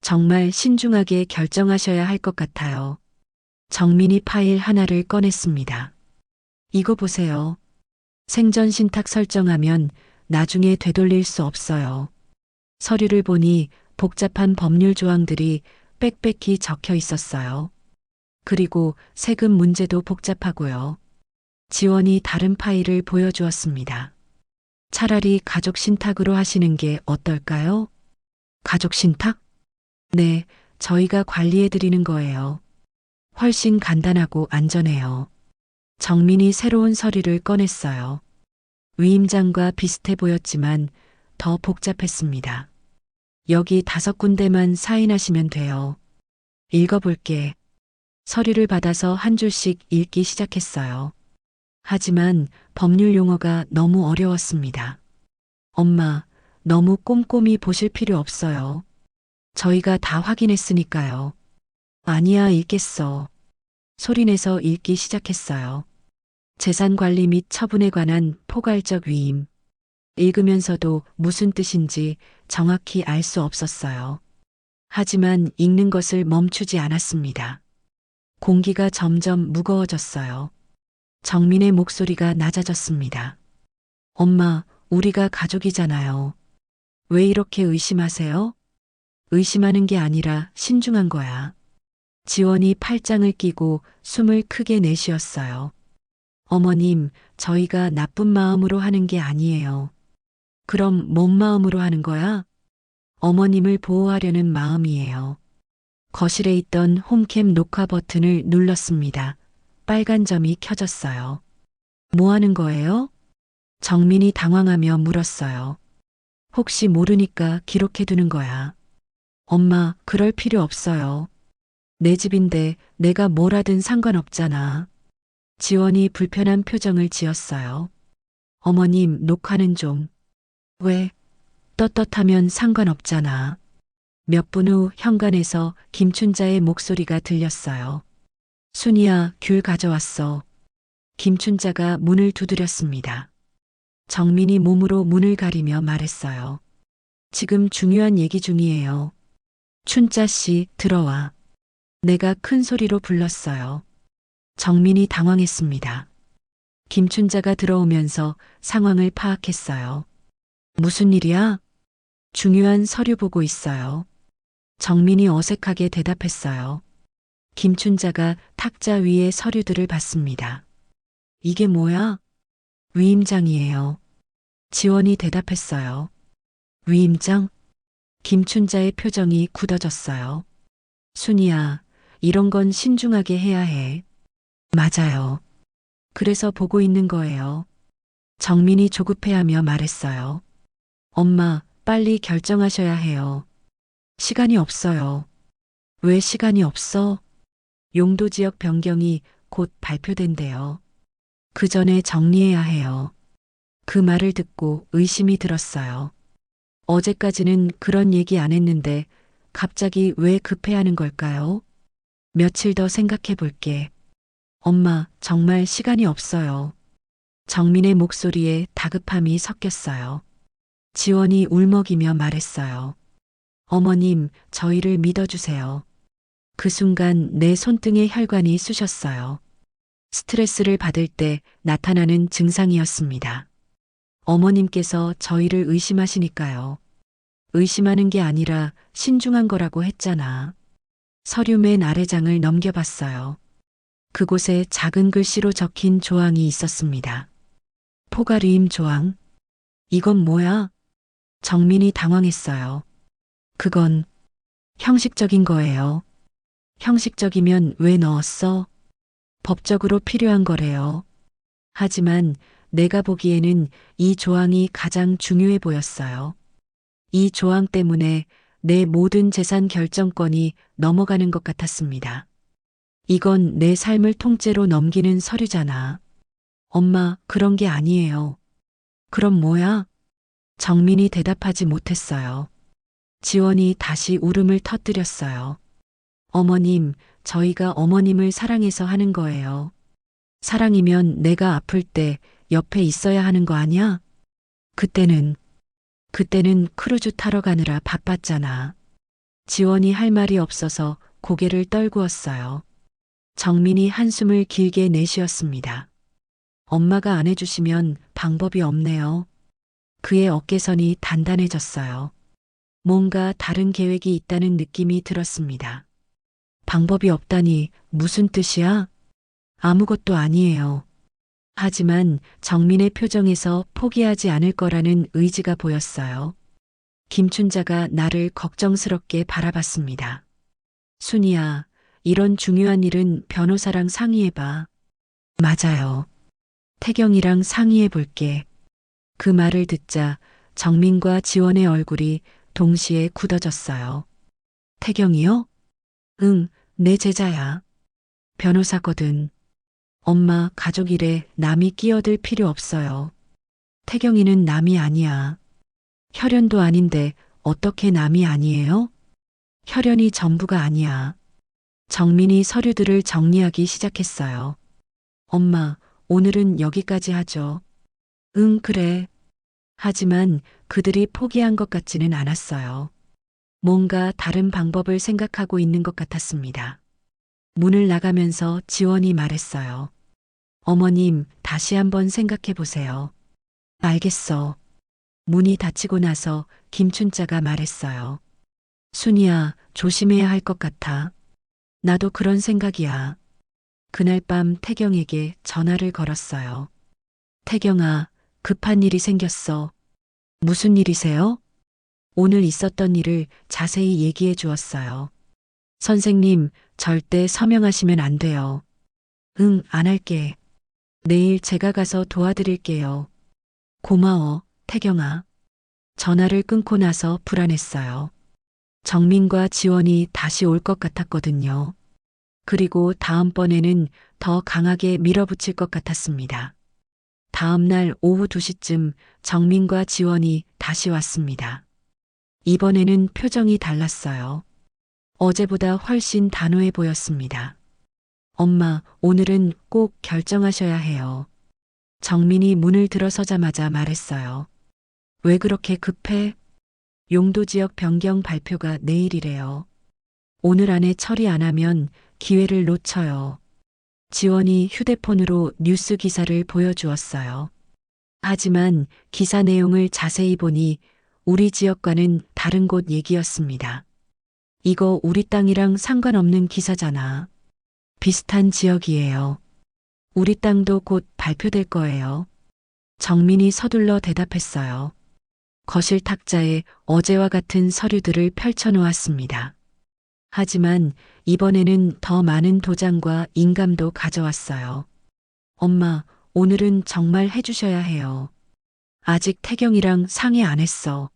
정말 신중하게 결정하셔야 할 것 같아요. 정민이 파일 하나를 꺼냈습니다. 이거 보세요. 생전 신탁 설정하면 나중에 되돌릴 수 없어요. 서류를 보니 복잡한 법률 조항들이 빽빽히 적혀 있었어요. 그리고 세금 문제도 복잡하고요. 지원이 다른 파일을 보여주었습니다. 차라리 가족 신탁으로 하시는 게 어떨까요? 가족 신탁? 네, 저희가 관리해 드리는 거예요. 훨씬 간단하고 안전해요. 정민이 새로운 서류를 꺼냈어요. 위임장과 비슷해 보였지만 더 복잡했습니다. 여기 5군데만 사인하시면 돼요. 읽어볼게. 서류를 받아서 한 줄씩 읽기 시작했어요. 하지만 법률 용어가 너무 어려웠습니다. 엄마, 너무 꼼꼼히 보실 필요 없어요. 저희가 다 확인했으니까요. 아니야, 읽겠어. 소리내서 읽기 시작했어요. 재산관리 및 처분에 관한 포괄적 위임. 읽으면서도 무슨 뜻인지 정확히 알 수 없었어요. 하지만 읽는 것을 멈추지 않았습니다. 공기가 점점 무거워졌어요. 정민의 목소리가 낮아졌습니다. 엄마, 우리가 가족이잖아요. 왜 이렇게 의심하세요? 의심하는 게 아니라 신중한 거야. 지원이 팔짱을 끼고 숨을 크게 내쉬었어요. 어머님, 저희가 나쁜 마음으로 하는 게 아니에요. 그럼 뭔 마음으로 하는 거야? 어머님을 보호하려는 마음이에요. 거실에 있던 홈캠 녹화 버튼을 눌렀습니다. 빨간 점이 켜졌어요. 뭐 하는 거예요? 정민이 당황하며 물었어요. 혹시 모르니까 기록해 두는 거야. 엄마, 그럴 필요 없어요. 내 집인데 내가 뭘 하든 상관없잖아. 지원이 불편한 표정을 지었어요. 어머님, 녹화는 좀. 왜? 떳떳하면 상관없잖아. 몇 분 후 현관에서 김춘자의 목소리가 들렸어요. 순이야, 귤 가져왔어. 김춘자가 문을 두드렸습니다. 정민이 몸으로 문을 가리며 말했어요. 지금 중요한 얘기 중이에요. 춘자 씨, 들어와. 내가 큰 소리로 불렀어요. 정민이 당황했습니다. 김춘자가 들어오면서 상황을 파악했어요. 무슨 일이야? 중요한 서류 보고 있어요. 정민이 어색하게 대답했어요. 김춘자가 탁자 위에 서류들을 봤습니다. 이게 뭐야? 위임장이에요. 지원이 대답했어요. 위임장? 김춘자의 표정이 굳어졌어요. 순이야, 이런 건 신중하게 해야 해. 맞아요. 그래서 보고 있는 거예요. 정민이 조급해하며 말했어요. 엄마, 빨리 결정하셔야 해요. 시간이 없어요. 왜 시간이 없어? 용도 지역 변경이 곧 발표된대요. 그 전에 정리해야 해요. 그 말을 듣고 의심이 들었어요. 어제까지는 그런 얘기 안 했는데 갑자기 왜 급해하는 걸까요? 며칠 더 생각해 볼게. 엄마, 정말 시간이 없어요. 정민의 목소리에 다급함이 섞였어요. 지원이 울먹이며 말했어요. 어머님, 저희를 믿어주세요. 그 순간 내 손등에 혈관이 쑤셨어요. 스트레스를 받을 때 나타나는 증상이었습니다. 어머님께서 저희를 의심하시니까요. 의심하는 게 아니라 신중한 거라고 했잖아. 서류 맨 아래장을 넘겨봤어요. 그곳에 작은 글씨로 적힌 조항이 있었습니다. 포괄위임 조항? 이건 뭐야? 정민이 당황했어요. 그건 형식적인 거예요. 형식적이면 왜 넣었어? 법적으로 필요한 거래요. 하지만 내가 보기에는 이 조항이 가장 중요해 보였어요. 이 조항 때문에 내 모든 재산 결정권이 넘어가는 것 같았습니다. 이건 내 삶을 통째로 넘기는 서류잖아. 엄마, 그런 게 아니에요. 그럼 뭐야? 정민이 대답하지 못했어요. 지원이 다시 울음을 터뜨렸어요. 어머님, 저희가 어머님을 사랑해서 하는 거예요. 사랑이면 내가 아플 때 옆에 있어야 하는 거 아니야? 그때는 크루즈 타러 가느라 바빴잖아. 지원이 할 말이 없어서 고개를 떨구었어요. 정민이 한숨을 길게 내쉬었습니다. 엄마가 안 해주시면 방법이 없네요. 그의 어깨선이 단단해졌어요. 뭔가 다른 계획이 있다는 느낌이 들었습니다. 방법이 없다니 무슨 뜻이야? 아무것도 아니에요. 하지만 정민의 표정에서 포기하지 않을 거라는 의지가 보였어요. 김춘자가 나를 걱정스럽게 바라봤습니다. 순이야, 이런 중요한 일은 변호사랑 상의해봐. 맞아요. 태경이랑 상의해 볼게. 그 말을 듣자 정민과 지원의 얼굴이 동시에 굳어졌어요. 태경이요? 응, 내 제자야. 변호사거든. 엄마, 가족 일에 남이 끼어들 필요 없어요. 태경이는 남이 아니야. 혈연도 아닌데 어떻게 남이 아니에요? 혈연이 전부가 아니야. 정민이 서류들을 정리하기 시작했어요. 엄마, 오늘은 여기까지 하죠. 응, 그래. 하지만 그들이 포기한 것 같지는 않았어요. 뭔가 다른 방법을 생각하고 있는 것 같았습니다. 문을 나가면서 지원이 말했어요. 어머님, 다시 한번 생각해 보세요. 알겠어. 문이 닫히고 나서 김춘자가 말했어요. 순이야, 조심해야 할 것 같아. 나도 그런 생각이야. 그날 밤 태경에게 전화를 걸었어요. 태경아, 급한 일이 생겼어. 무슨 일이세요? 오늘 있었던 일을 자세히 얘기해 주었어요. 선생님, 절대 서명하시면 안 돼요. 응, 안 할게. 내일 제가 가서 도와드릴게요. 고마워, 태경아. 전화를 끊고 나서 불안했어요. 정민과 지원이 다시 올 것 같았거든요. 그리고 다음번에는 더 강하게 밀어붙일 것 같았습니다. 다음 날 오후 2시쯤 정민과 지원이 다시 왔습니다. 이번에는 표정이 달랐어요. 어제보다 훨씬 단호해 보였습니다. 엄마, 오늘은 꼭 결정하셔야 해요. 정민이 문을 들어서자마자 말했어요. 왜 그렇게 급해? 용도 지역 변경 발표가 내일이래요. 오늘 안에 처리 안 하면 기회를 놓쳐요. 지원이 휴대폰으로 뉴스 기사를 보여주었어요. 하지만 기사 내용을 자세히 보니 우리 지역과는 다른 곳 얘기였습니다. 이거 우리 땅이랑 상관없는 기사잖아. 비슷한 지역이에요. 우리 땅도 곧 발표될 거예요. 정민이 서둘러 대답했어요. 거실 탁자에 어제와 같은 서류들을 펼쳐놓았습니다. 하지만 이번에는 더 많은 도장과 인감도 가져왔어요. 엄마, 오늘은 정말 해주셔야 해요. 아직 태경이랑 상의 안 했어.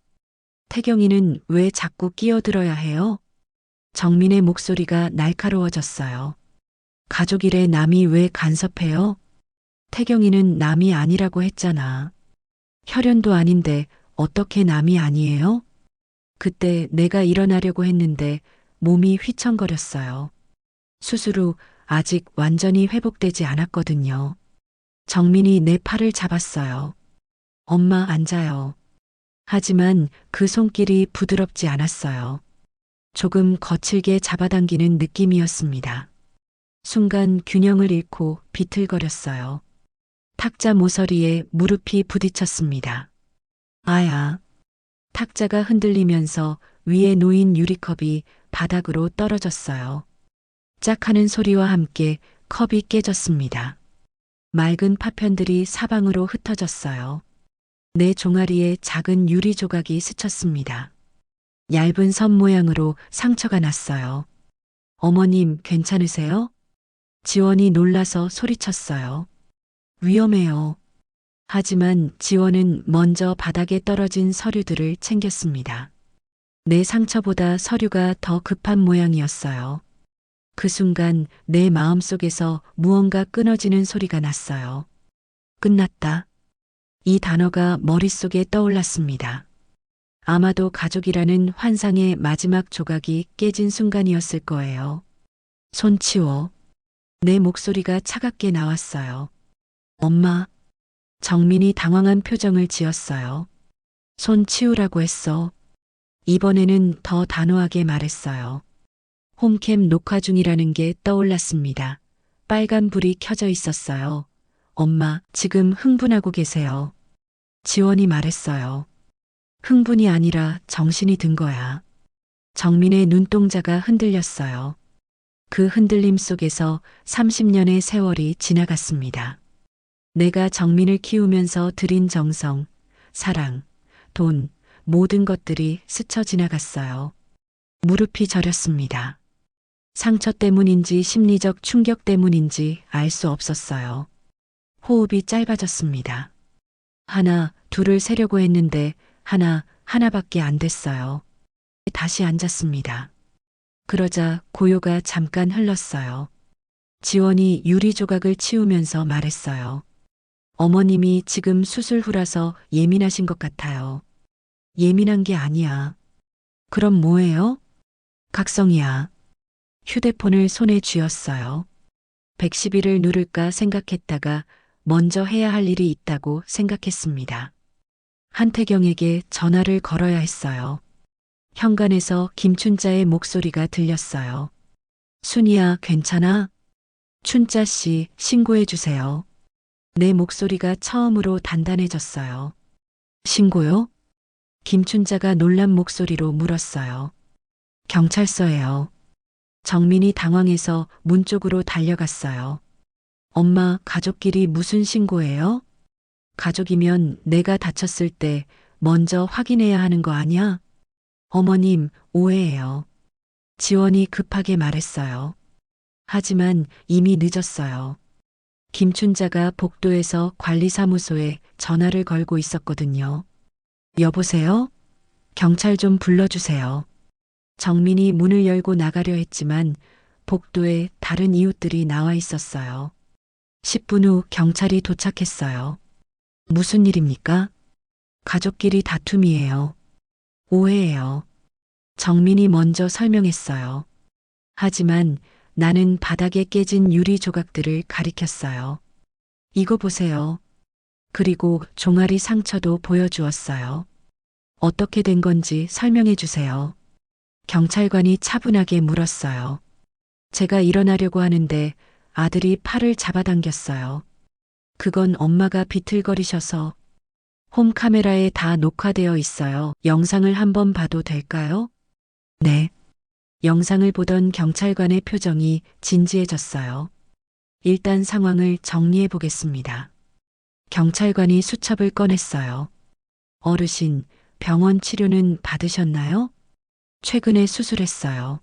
태경이는 왜 자꾸 끼어들어야 해요? 정민의 목소리가 날카로워졌어요. 가족 일에 남이 왜 간섭해요? 태경이는 남이 아니라고 했잖아. 혈연도 아닌데 어떻게 남이 아니에요? 그때 내가 일어나려고 했는데 몸이 휘청거렸어요. 수술 후 아직 완전히 회복되지 않았거든요. 정민이 내 팔을 잡았어요. 엄마 앉아요. 하지만 그 손길이 부드럽지 않았어요. 조금 거칠게 잡아당기는 느낌이었습니다. 순간 균형을 잃고 비틀거렸어요. 탁자 모서리에 무릎이 부딪혔습니다. 아야. 탁자가 흔들리면서 위에 놓인 유리컵이 바닥으로 떨어졌어요. 짝 하는 소리와 함께 컵이 깨졌습니다. 맑은 파편들이 사방으로 흩어졌어요. 내 종아리에 작은 유리 조각이 스쳤습니다. 얇은 선 모양으로 상처가 났어요. 어머님, 괜찮으세요? 지원이 놀라서 소리쳤어요. 위험해요. 하지만 지원은 먼저 바닥에 떨어진 서류들을 챙겼습니다. 내 상처보다 서류가 더 급한 모양이었어요. 그 순간 내 마음속에서 무언가 끊어지는 소리가 났어요. 끝났다. 이 단어가 머릿속에 떠올랐습니다. 아마도 가족이라는 환상의 마지막 조각이 깨진 순간이었을 거예요. 손 치워. 내 목소리가 차갑게 나왔어요. 엄마. 정민이 당황한 표정을 지었어요. 손 치우라고 했어. 이번에는 더 단호하게 말했어요. 홈캠 녹화 중이라는 게 떠올랐습니다. 빨간 불이 켜져 있었어요. 엄마, 지금 흥분하고 계세요. 지원이 말했어요. 흥분이 아니라 정신이 든 거야. 정민의 눈동자가 흔들렸어요. 그 흔들림 속에서 30년의 세월이 지나갔습니다. 내가 정민을 키우면서 들인 정성, 사랑, 돈, 모든 것들이 스쳐 지나갔어요. 무릎이 저렸습니다. 상처 때문인지 심리적 충격 때문인지 알 수 없었어요. 호흡이 짧아졌습니다. 하나, 둘을 세려고 했는데 하나밖에 안 됐어요. 다시 앉았습니다. 그러자 고요가 잠깐 흘렀어요. 지원이 유리 조각을 치우면서 말했어요. 어머님이 지금 수술 후라서 예민하신 것 같아요. 예민한 게 아니야. 그럼 뭐예요? 각성이야. 휴대폰을 손에 쥐었어요. 110일을 누를까 생각했다가 먼저 해야 할 일이 있다고 생각했습니다. 한태경에게 전화를 걸어야 했어요. 현관에서 김춘자의 목소리가 들렸어요. 순이야, 괜찮아? 춘자 씨, 신고해 주세요. 내 목소리가 처음으로 단단해졌어요. 신고요? 김춘자가 놀란 목소리로 물었어요. 경찰서예요. 정민이 당황해서 문 쪽으로 달려갔어요. 엄마, 가족끼리 무슨 신고예요? 가족이면 내가 다쳤을 때 먼저 확인해야 하는 거 아니야? 어머님, 오해예요. 지원이 급하게 말했어요. 하지만 이미 늦었어요. 김춘자가 복도에서 관리사무소에 전화를 걸고 있었거든요. 여보세요? 경찰 좀 불러주세요. 정민이 문을 열고 나가려 했지만 복도에 다른 이웃들이 나와 있었어요. 10분 후 경찰이 도착했어요. 무슨 일입니까? 가족끼리 다툼이에요. 오해예요. 정민이 먼저 설명했어요. 하지만 나는 바닥에 깨진 유리 조각들을 가리켰어요. 이거 보세요. 그리고 종아리 상처도 보여주었어요. 어떻게 된 건지 설명해 주세요. 경찰관이 차분하게 물었어요. 제가 일어나려고 하는데 아들이 팔을 잡아당겼어요. 그건 엄마가 비틀거리셔서 홈카메라에 다 녹화되어 있어요. 영상을 한번 봐도 될까요? 네. 영상을 보던 경찰관의 표정이 진지해졌어요. 일단 상황을 정리해 보겠습니다. 경찰관이 수첩을 꺼냈어요. 어르신, 병원 치료는 받으셨나요? 최근에 수술했어요.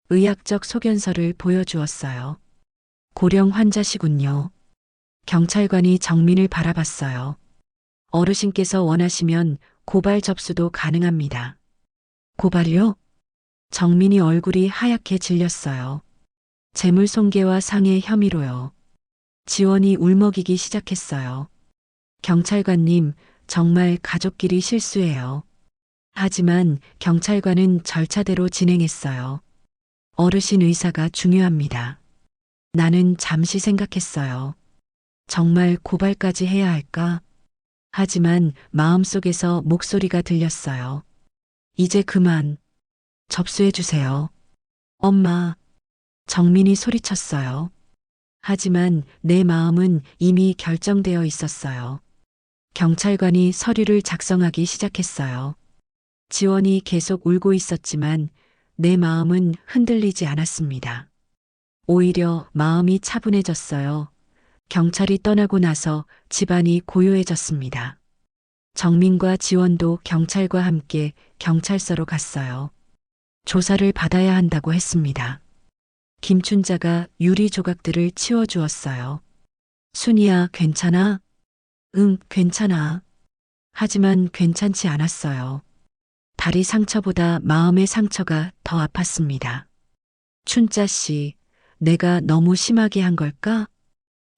의학적 소견서를 보여주었어요. 고령 환자시군요. 경찰관이 정민을 바라봤어요. 어르신께서 원하시면 고발 접수도 가능합니다. 고발이요? 정민이 얼굴이 하얗게 질렸어요. 재물손괴와 상해 혐의로요. 지원이 울먹이기 시작했어요. 경찰관님, 정말 가족끼리 실수해요. 하지만 경찰관은 절차대로 진행했어요. 어르신 의사가 중요합니다. 나는 잠시 생각했어요. 정말 고발까지 해야 할까? 하지만 마음속에서 목소리가 들렸어요. 이제 그만. 접수해 주세요. 엄마. 정민이 소리쳤어요. 하지만 내 마음은 이미 결정되어 있었어요. 경찰관이 서류를 작성하기 시작했어요. 지원이 계속 울고 있었지만 내 마음은 흔들리지 않았습니다. 오히려 마음이 차분해졌어요. 경찰이 떠나고 나서 집안이 고요해졌습니다. 정민과 지원도 경찰과 함께 경찰서로 갔어요. 조사를 받아야 한다고 했습니다. 김춘자가 유리 조각들을 치워주었어요. 순이야, 괜찮아? 응, 괜찮아. 하지만 괜찮지 않았어요. 다리 상처보다 마음의 상처가 더 아팠습니다. 춘자 씨, 내가 너무 심하게 한 걸까?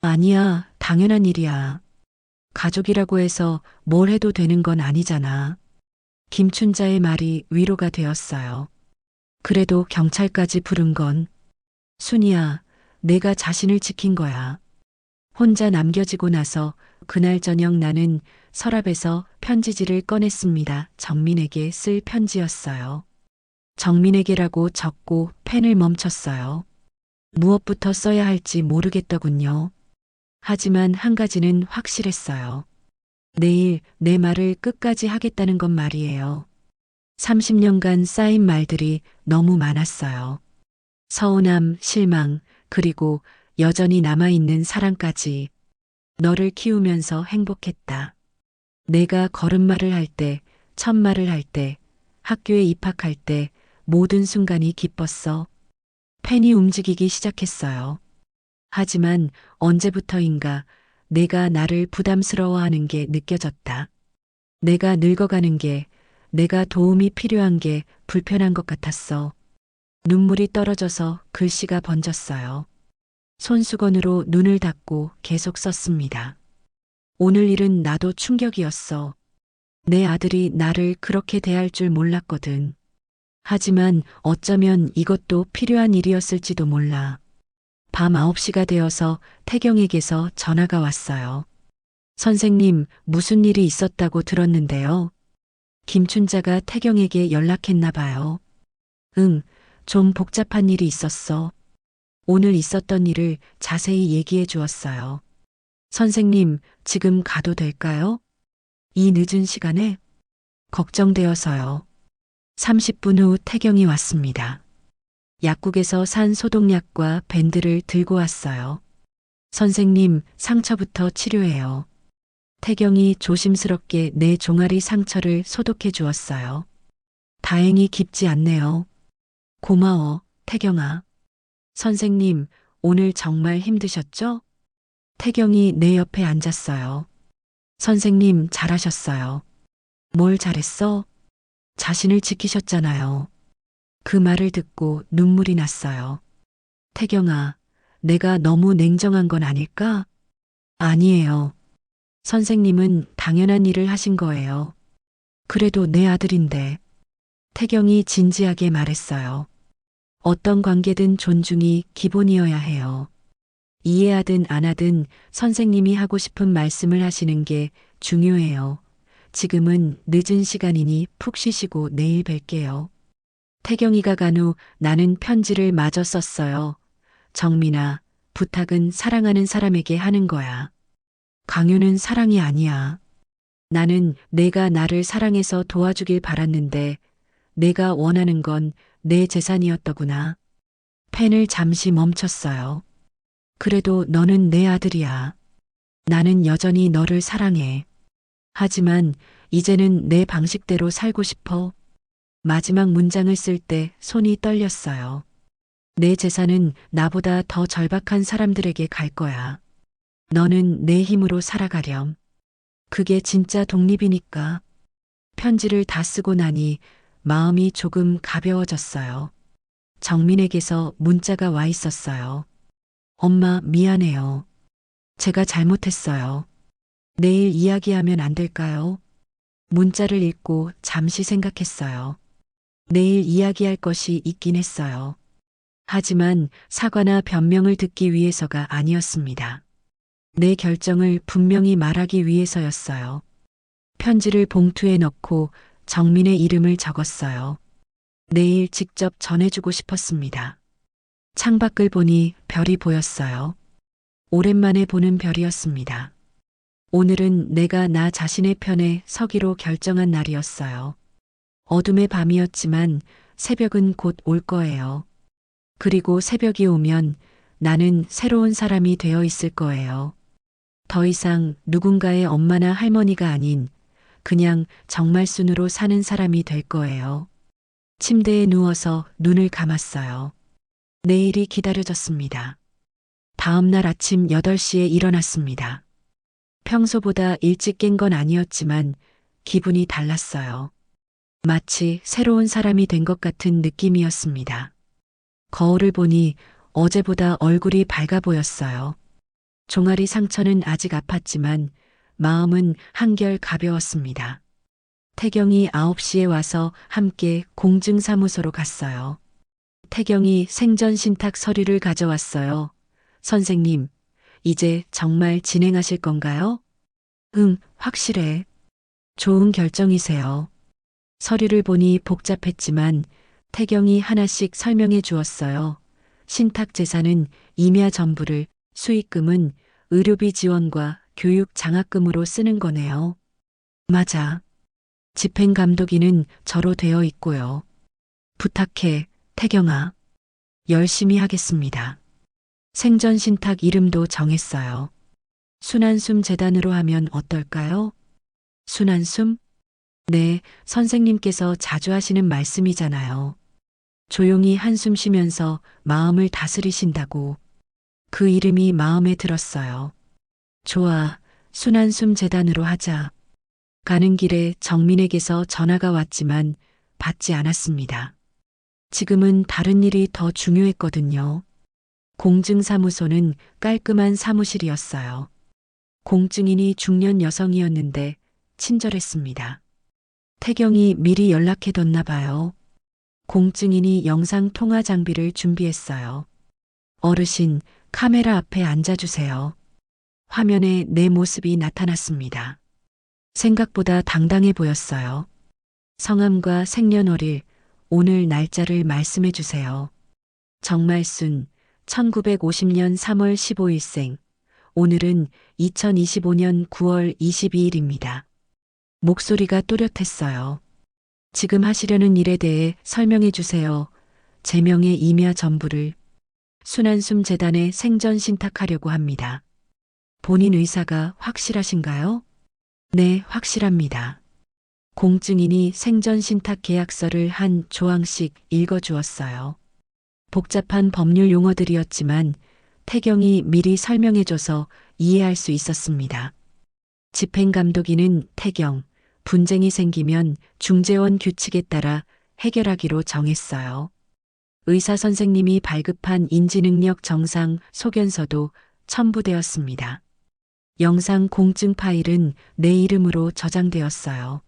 아니야, 당연한 일이야. 가족이라고 해서 뭘 해도 되는 건 아니잖아. 김춘자의 말이 위로가 되었어요. 그래도 경찰까지 부른 건 순이야, 내가 자신을 지킨 거야. 혼자 남겨지고 나서 그날 저녁 나는 서랍에서 편지지를 꺼냈습니다. 정민에게 쓸 편지였어요. 정민에게라고 적고 펜을 멈췄어요. 무엇부터 써야 할지 모르겠더군요. 하지만 한 가지는 확실했어요. 내일 내 말을 끝까지 하겠다는 건 말이에요. 30년간 쌓인 말들이 너무 많았어요. 서운함, 실망, 그리고 여전히 남아있는 사랑까지. 너를 키우면서 행복했다. 내가 걸음마를 할 때, 첫말을 할 때, 학교에 입학할 때 모든 순간이 기뻤어. 펜이 움직이기 시작했어요. 하지만 언제부터인가 내가 나를 부담스러워하는 게 느껴졌다. 내가 늙어가는 게, 내가 도움이 필요한 게 불편한 것 같았어. 눈물이 떨어져서 글씨가 번졌어요. 손수건으로 눈을 닦고 계속 썼습니다. 오늘 일은 나도 충격이었어. 내 아들이 나를 그렇게 대할 줄 몰랐거든. 하지만 어쩌면 이것도 필요한 일이었을지도 몰라. 밤 9시가 되어서 태경에게서 전화가 왔어요. 선생님, 무슨 일이 있었다고 들었는데요. 김춘자가 태경에게 연락했나 봐요. 응, 좀 복잡한 일이 있었어. 오늘 있었던 일을 자세히 얘기해 주었어요. 선생님, 지금 가도 될까요? 이 늦은 시간에? 걱정되어서요. 30분 후 태경이 왔습니다. 약국에서 산 소독약과 밴드를 들고 왔어요. 선생님, 상처부터 치료해요. 태경이 조심스럽게 내 종아리 상처를 소독해 주었어요. 다행히 깊지 않네요. 고마워, 태경아. 선생님, 오늘 정말 힘드셨죠? 태경이 내 옆에 앉았어요. 선생님, 잘하셨어요. 뭘 잘했어? 자신을 지키셨잖아요. 그 말을 듣고 눈물이 났어요. 태경아, 내가 너무 냉정한 건 아닐까? 아니에요. 선생님은 당연한 일을 하신 거예요. 그래도 내 아들인데. 태경이 진지하게 말했어요. 어떤 관계든 존중이 기본이어야 해요. 이해하든 안 하든 선생님이 하고 싶은 말씀을 하시는 게 중요해요. 지금은 늦은 시간이니 푹 쉬시고 내일 뵐게요. 태경이가 간 후 나는 편지를 마저 썼어요. 정민아, 부탁은 사랑하는 사람에게 하는 거야. 강요는 사랑이 아니야. 나는 내가 나를 사랑해서 도와주길 바랐는데 내가 원하는 건 내 재산이었더구나. 펜을 잠시 멈췄어요. 그래도 너는 내 아들이야. 나는 여전히 너를 사랑해. 하지만 이제는 내 방식대로 살고 싶어. 마지막 문장을 쓸 때 손이 떨렸어요. 내 재산은 나보다 더 절박한 사람들에게 갈 거야. 너는 내 힘으로 살아가렴. 그게 진짜 독립이니까. 편지를 다 쓰고 나니 마음이 조금 가벼워졌어요. 정민에게서 문자가 와 있었어요. 엄마, 미안해요. 제가 잘못했어요. 내일 이야기하면 안 될까요? 문자를 읽고 잠시 생각했어요. 내일 이야기할 것이 있긴 했어요. 하지만 사과나 변명을 듣기 위해서가 아니었습니다. 내 결정을 분명히 말하기 위해서였어요. 편지를 봉투에 넣고 정민의 이름을 적었어요. 내일 직접 전해주고 싶었습니다. 창밖을 보니 별이 보였어요. 오랜만에 보는 별이었습니다. 오늘은 내가 나 자신의 편에 서기로 결정한 날이었어요. 어둠의 밤이었지만 새벽은 곧 올 거예요. 그리고 새벽이 오면 나는 새로운 사람이 되어 있을 거예요. 더 이상 누군가의 엄마나 할머니가 아닌 그냥 정말 순으로 사는 사람이 될 거예요. 침대에 누워서 눈을 감았어요. 내일이 기다려졌습니다. 다음 날 아침 8시에 일어났습니다. 평소보다 일찍 깬 건 아니었지만 기분이 달랐어요. 마치 새로운 사람이 된 것 같은 느낌이었습니다. 거울을 보니 어제보다 얼굴이 밝아 보였어요. 종아리 상처는 아직 아팠지만 마음은 한결 가벼웠습니다. 태경이 9시에 와서 함께 공증사무소로 갔어요. 태경이 생전 신탁 서류를 가져왔어요. 선생님, 이제 정말 진행하실 건가요? 응, 확실해. 좋은 결정이세요. 서류를 보니 복잡했지만 태경이 하나씩 설명해 주었어요. 신탁 재산은 임야 전부를, 수익금은 의료비 지원과 교육 장학금으로 쓰는 거네요. 맞아. 집행감독인은 저로 되어 있고요. 부탁해, 태경아. 열심히 하겠습니다. 생전신탁 이름도 정했어요. 순한숨 재단으로 하면 어떨까요? 순한숨? 네, 선생님께서 자주 하시는 말씀이잖아요. 조용히 한숨 쉬면서 마음을 다스리신다고. 그 이름이 마음에 들었어요. 좋아, 순한숨 재단으로 하자. 가는 길에 정민에게서 전화가 왔지만 받지 않았습니다. 지금은 다른 일이 더 중요했거든요. 공증사무소는 깔끔한 사무실이었어요. 공증인이 중년 여성이었는데 친절했습니다. 태경이 미리 연락해뒀나 봐요. 공증인이 영상 통화 장비를 준비했어요. 어르신, 카메라 앞에 앉아주세요. 화면에 내 모습이 나타났습니다. 생각보다 당당해 보였어요. 성함과 생년월일, 오늘 날짜를 말씀해 주세요. 정말순, 1950년 3월 15일생, 오늘은 2025년 9월 22일입니다. 목소리가 또렷했어요. 지금 하시려는 일에 대해 설명해 주세요. 제명의 임야 전부를 순한숨 재단에 생전 신탁하려고 합니다. 본인 의사가 확실하신가요? 네, 확실합니다. 공증인이 생전 신탁 계약서를 한 조항씩 읽어주었어요. 복잡한 법률 용어들이었지만 태경이 미리 설명해줘서 이해할 수 있었습니다. 집행감독인은 태경, 분쟁이 생기면 중재원 규칙에 따라 해결하기로 정했어요. 의사 선생님이 발급한 인지능력 정상 소견서도 첨부되었습니다. 영상 공증 파일은 내 이름으로 저장되었어요.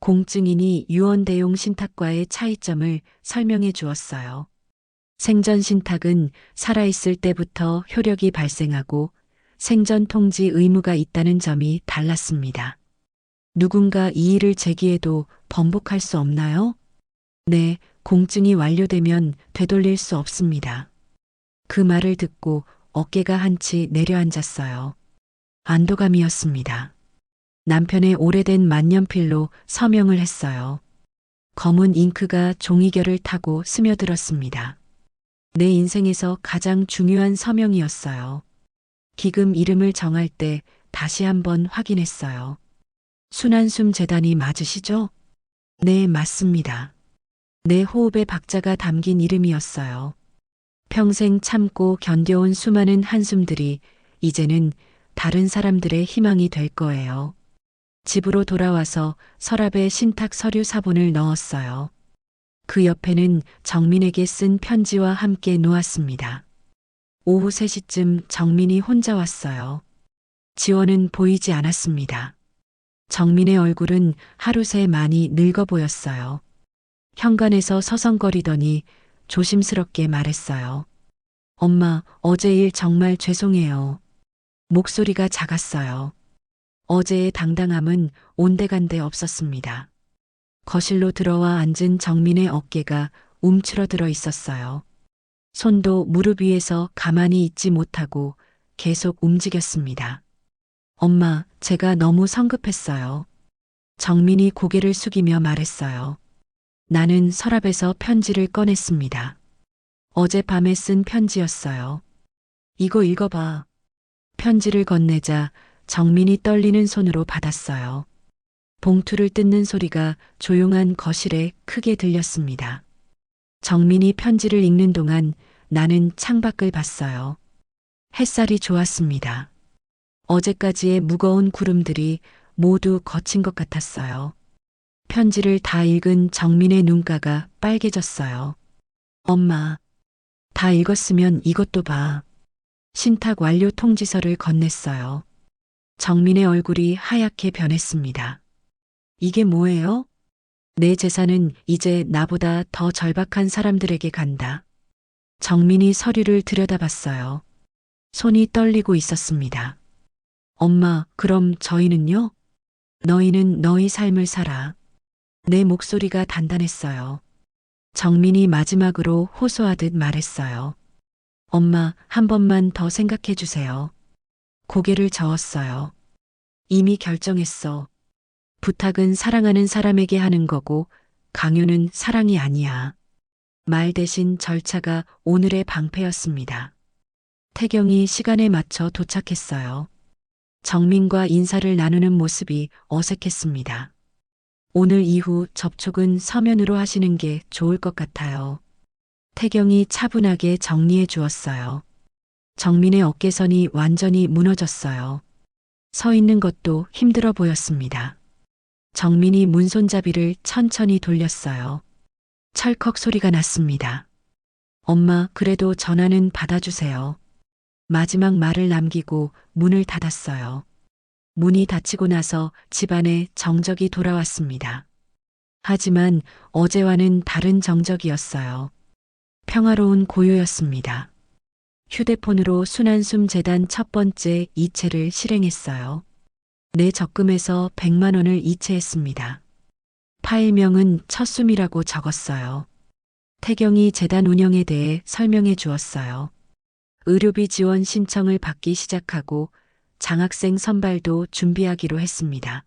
공증인이 유언대용 신탁과의 차이점을 설명해 주었어요. 생전 신탁은 살아있을 때부터 효력이 발생하고 생전 통지 의무가 있다는 점이 달랐습니다. 누군가 이의를 제기해도 번복할 수 없나요? 네, 공증이 완료되면 되돌릴 수 없습니다. 그 말을 듣고 어깨가 한치 내려앉았어요. 안도감이었습니다. 남편의 오래된 만년필로 서명을 했어요. 검은 잉크가 종이결을 타고 스며들었습니다. 내 인생에서 가장 중요한 서명이었어요. 기금 이름을 정할 때 다시 한번 확인했어요. 순환숨 재단이 맞으시죠? 네, 맞습니다. 내 호흡의 박자가 담긴 이름이었어요. 평생 참고 견뎌온 수많은 한숨들이 이제는 다른 사람들의 희망이 될 거예요. 집으로 돌아와서 서랍에 신탁 서류 사본을 넣었어요. 그 옆에는 정민에게 쓴 편지와 함께 놓았습니다. 오후 3시쯤 정민이 혼자 왔어요. 지원은 보이지 않았습니다. 정민의 얼굴은 하루 새 많이 늙어 보였어요. 현관에서 서성거리더니 조심스럽게 말했어요. 엄마, 어제 일 정말 죄송해요. 목소리가 작았어요. 어제의 당당함은 온데간데 없었습니다. 거실로 들어와 앉은 정민의 어깨가 움츠러들어 있었어요. 손도 무릎 위에서 가만히 있지 못하고 계속 움직였습니다. 엄마, 제가 너무 성급했어요. 정민이 고개를 숙이며 말했어요. 나는 서랍에서 편지를 꺼냈습니다. 어젯밤에 쓴 편지였어요. 이거 읽어봐. 편지를 건네자 정민이 떨리는 손으로 받았어요. 봉투를 뜯는 소리가 조용한 거실에 크게 들렸습니다. 정민이 편지를 읽는 동안 나는 창밖을 봤어요. 햇살이 좋았습니다. 어제까지의 무거운 구름들이 모두 거친 것 같았어요. 편지를 다 읽은 정민의 눈가가 빨개졌어요. 엄마, 다 읽었으면 이것도 봐. 신탁 완료 통지서를 건넸어요. 정민의 얼굴이 하얗게 변했습니다. 이게 뭐예요? 내 재산은 이제 나보다 더 절박한 사람들에게 간다. 정민이 서류를 들여다봤어요. 손이 떨리고 있었습니다. 엄마, 그럼 저희는요? 너희는 너희 삶을 살아. 내 목소리가 단단했어요. 정민이 마지막으로 호소하듯 말했어요. 엄마, 한 번만 더 생각해 주세요. 고개를 저었어요. 이미 결정했어. 부탁은 사랑하는 사람에게 하는 거고 강요는 사랑이 아니야. 말 대신 절차가 오늘의 방패였습니다. 태경이 시간에 맞춰 도착했어요. 정민과 인사를 나누는 모습이 어색했습니다. 오늘 이후 접촉은 서면으로 하시는 게 좋을 것 같아요. 태경이 차분하게 정리해 주었어요. 정민의 어깨선이 완전히 무너졌어요. 서 있는 것도 힘들어 보였습니다. 정민이 문손잡이를 천천히 돌렸어요. 철컥 소리가 났습니다. 엄마, 그래도 전화는 받아주세요. 마지막 말을 남기고 문을 닫았어요. 문이 닫히고 나서 집안에 정적이 돌아왔습니다. 하지만 어제와는 다른 정적이었어요. 평화로운 고요였습니다. 휴대폰으로 순환숨 재단 첫 번째 이체를 실행했어요. 내 적금에서 100만 원을 이체했습니다. 파일명은 첫숨이라고 적었어요. 태경이 재단 운영에 대해 설명해 주었어요. 의료비 지원 신청을 받기 시작하고 장학생 선발도 준비하기로 했습니다.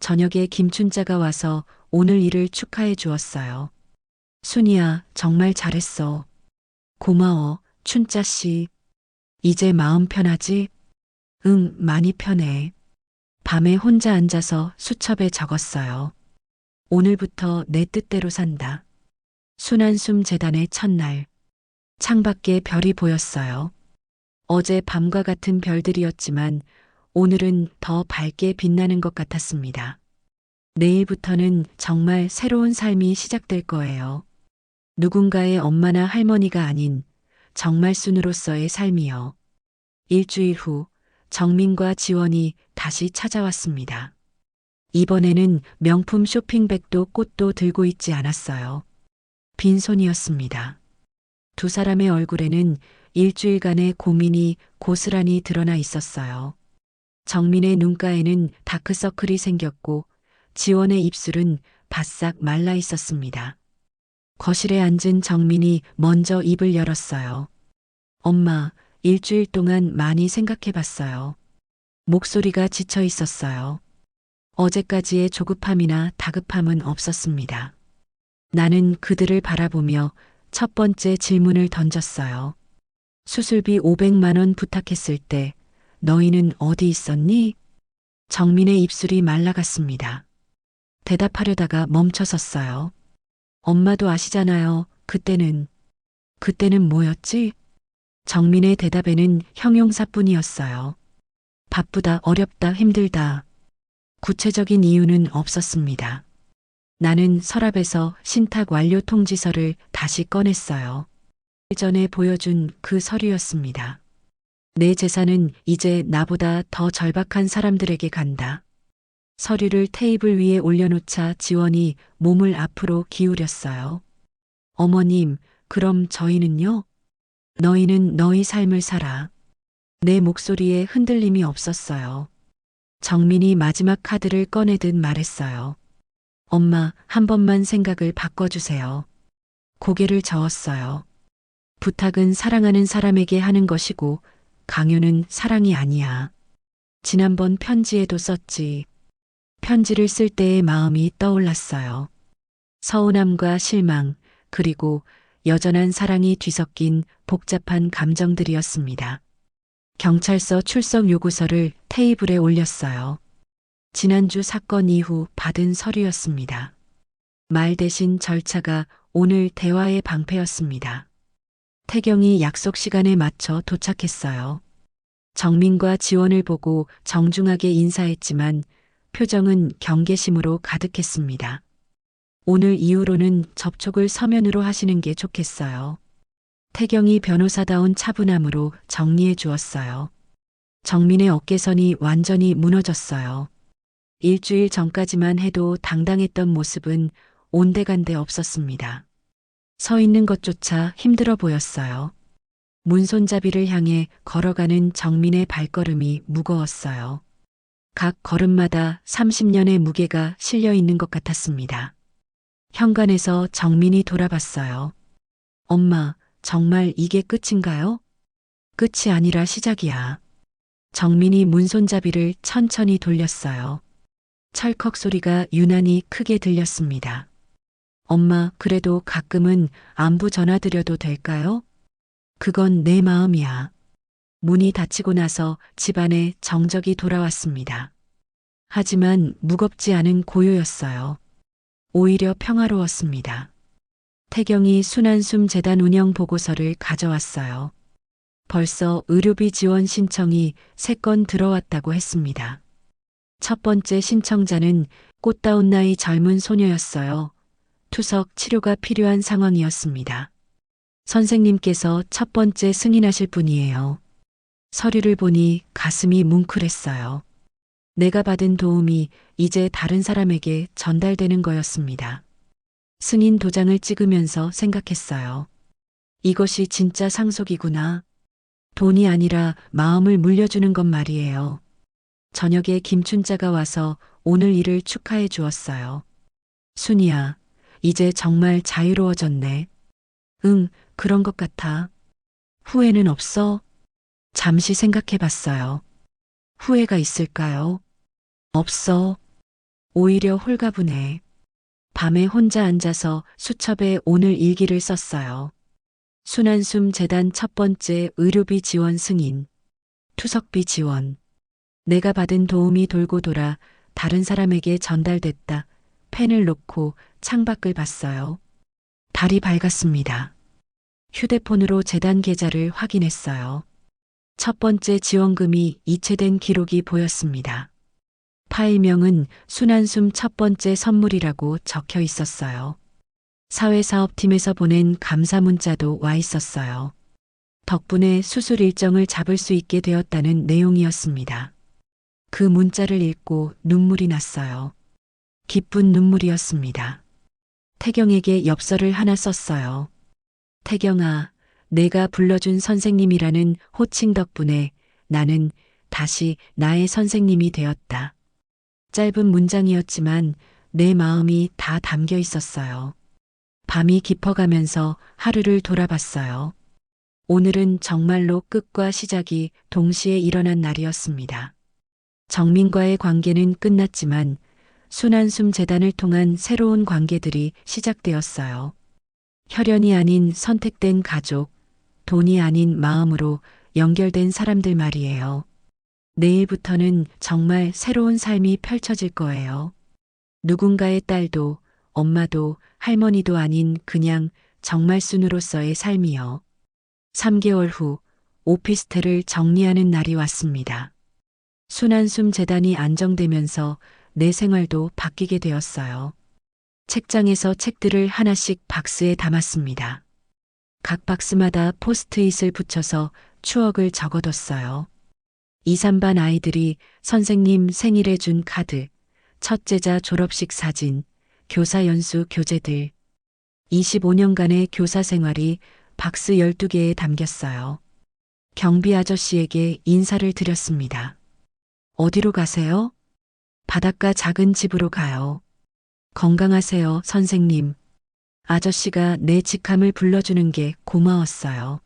저녁에 김춘자가 와서 오늘 일을 축하해 주었어요. 순이야, 정말 잘했어. 고마워, 춘자 씨. 이제 마음 편하지? 응, 많이 편해. 밤에 혼자 앉아서 수첩에 적었어요. 오늘부터 내 뜻대로 산다. 순환숨 재단의 첫날. 창밖에 별이 보였어요. 어제 밤과 같은 별들이었지만 오늘은 더 밝게 빛나는 것 같았습니다. 내일부터는 정말 새로운 삶이 시작될 거예요. 누군가의 엄마나 할머니가 아닌 정말 순으로서의 삶이요. 일주일 후 정민과 지원이 다시 찾아왔습니다. 이번에는 명품 쇼핑백도 꽃도 들고 있지 않았어요. 빈손이었습니다. 두 사람의 얼굴에는 일주일간의 고민이 고스란히 드러나 있었어요. 정민의 눈가에는 다크서클이 생겼고 지원의 입술은 바싹 말라 있었습니다. 거실에 앉은 정민이 먼저 입을 열었어요. 엄마, 일주일 동안 많이 생각해 봤어요. 목소리가 지쳐 있었어요. 어제까지의 조급함이나 다급함은 없었습니다. 나는 그들을 바라보며 첫 번째 질문을 던졌어요. 수술비 500만 원 부탁했을 때 너희는 어디 있었니? 정민의 입술이 말라갔습니다. 대답하려다가 멈춰섰어요. 엄마도 아시잖아요. 그때는 뭐였지? 정민의 대답에는 형용사뿐이었어요. 바쁘다, 어렵다, 힘들다. 구체적인 이유는 없었습니다. 나는 서랍에서 신탁 완료 통지서를 다시 꺼냈어요. 전에 보여준 그 서류였습니다. 내 재산은 이제 나보다 더 절박한 사람들에게 간다. 서류를 테이블 위에 올려놓자 지원이 몸을 앞으로 기울였어요. 어머님, 그럼 저희는요? 너희는 너희 삶을 살아. 내 목소리에 흔들림이 없었어요. 정민이 마지막 카드를 꺼내듯 말했어요. 엄마, 한 번만 생각을 바꿔주세요. 고개를 저었어요. 부탁은 사랑하는 사람에게 하는 것이고 강요는 사랑이 아니야. 지난번 편지에도 썼지. 편지를 쓸 때의 마음이 떠올랐어요. 서운함과 실망, 그리고 여전한 사랑이 뒤섞인 복잡한 감정들이었습니다. 경찰서 출석 요구서를 테이블에 올렸어요. 지난주 사건 이후 받은 서류였습니다. 말 대신 절차가 오늘 대화의 방패였습니다. 태경이 약속 시간에 맞춰 도착했어요. 정민과 지원을 보고 정중하게 인사했지만 표정은 경계심으로 가득했습니다. 오늘 이후로는 접촉을 서면으로 하시는 게 좋겠어요. 태경이 변호사다운 차분함으로 정리해 주었어요. 정민의 어깨선이 완전히 무너졌어요. 일주일 전까지만 해도 당당했던 모습은 온데간데 없었습니다. 서 있는 것조차 힘들어 보였어요. 문손잡이를 향해 걸어가는 정민의 발걸음이 무거웠어요. 각 걸음마다 30년의 무게가 실려 있는 것 같았습니다. 현관에서 정민이 돌아봤어요. 엄마, 정말 이게 끝인가요? 끝이 아니라 시작이야. 정민이 문손잡이를 천천히 돌렸어요. 철컥 소리가 유난히 크게 들렸습니다. 엄마, 그래도 가끔은 안부 전화드려도 될까요? 그건 내 마음이야. 문이 닫히고 나서 집안에 정적이 돌아왔습니다. 하지만 무겁지 않은 고요였어요. 오히려 평화로웠습니다. 태경이 순한숨 재단 운영 보고서를 가져왔어요. 벌써 의료비 지원 신청이 3건 들어왔다고 했습니다. 첫 번째 신청자는 꽃다운 나이 젊은 소녀였어요. 투석 치료가 필요한 상황이었습니다. 선생님께서 첫 번째 승인하실 분이에요. 서류를 보니 가슴이 뭉클했어요. 내가 받은 도움이 이제 다른 사람에게 전달되는 거였습니다. 승인 도장을 찍으면서 생각했어요. 이것이 진짜 상속이구나. 돈이 아니라 마음을 물려주는 것 말이에요. 저녁에 김춘자가 와서 오늘 일을 축하해 주었어요. 순이야, 이제 정말 자유로워졌네. 응, 그런 것 같아. 후회는 없어? 잠시 생각해 봤어요. 후회가 있을까요? 없어. 오히려 홀가분해. 밤에 혼자 앉아서 수첩에 오늘 일기를 썼어요. 순한숨 재단 첫 번째 의료비 지원 승인. 투석비 지원. 내가 받은 도움이 돌고 돌아 다른 사람에게 전달됐다. 펜을 놓고 창밖을 봤어요. 달이 밝았습니다. 휴대폰으로 재단 계좌를 확인했어요. 첫 번째 지원금이 이체된 기록이 보였습니다. 파일명은 순한숨 첫 번째 선물이라고 적혀 있었어요. 사회사업팀에서 보낸 감사 문자도 와 있었어요. 덕분에 수술 일정을 잡을 수 있게 되었다는 내용이었습니다. 그 문자를 읽고 눈물이 났어요. 기쁜 눈물이었습니다. 태경에게 엽서를 하나 썼어요. 태경아, 내가 불러준 선생님이라는 호칭 덕분에 나는 다시 나의 선생님이 되었다. 짧은 문장이었지만 내 마음이 다 담겨 있었어요. 밤이 깊어가면서 하루를 돌아봤어요. 오늘은 정말로 끝과 시작이 동시에 일어난 날이었습니다. 정민과의 관계는 끝났지만 순한숨 재단을 통한 새로운 관계들이 시작되었어요. 혈연이 아닌 선택된 가족, 돈이 아닌 마음으로 연결된 사람들 말이에요. 내일부터는 정말 새로운 삶이 펼쳐질 거예요. 누군가의 딸도 엄마도 할머니도 아닌 그냥 정말 순으로서의 삶이요. 3개월 후 오피스텔을 정리하는 날이 왔습니다. 순한숨 재단이 안정되면서 내 생활도 바뀌게 되었어요. 책장에서 책들을 하나씩 박스에 담았습니다. 각 박스마다 포스트잇을 붙여서 추억을 적어뒀어요. 2, 3반 아이들이 선생님 생일에 준 카드, 첫째자 졸업식 사진, 교사 연수 교재들. 25년간의 교사 생활이 박스 12개에 담겼어요. 경비 아저씨에게 인사를 드렸습니다. 어디로 가세요? 바닷가 작은 집으로 가요. 건강하세요, 선생님. 아저씨가 내 직함을 불러주는 게 고마웠어요.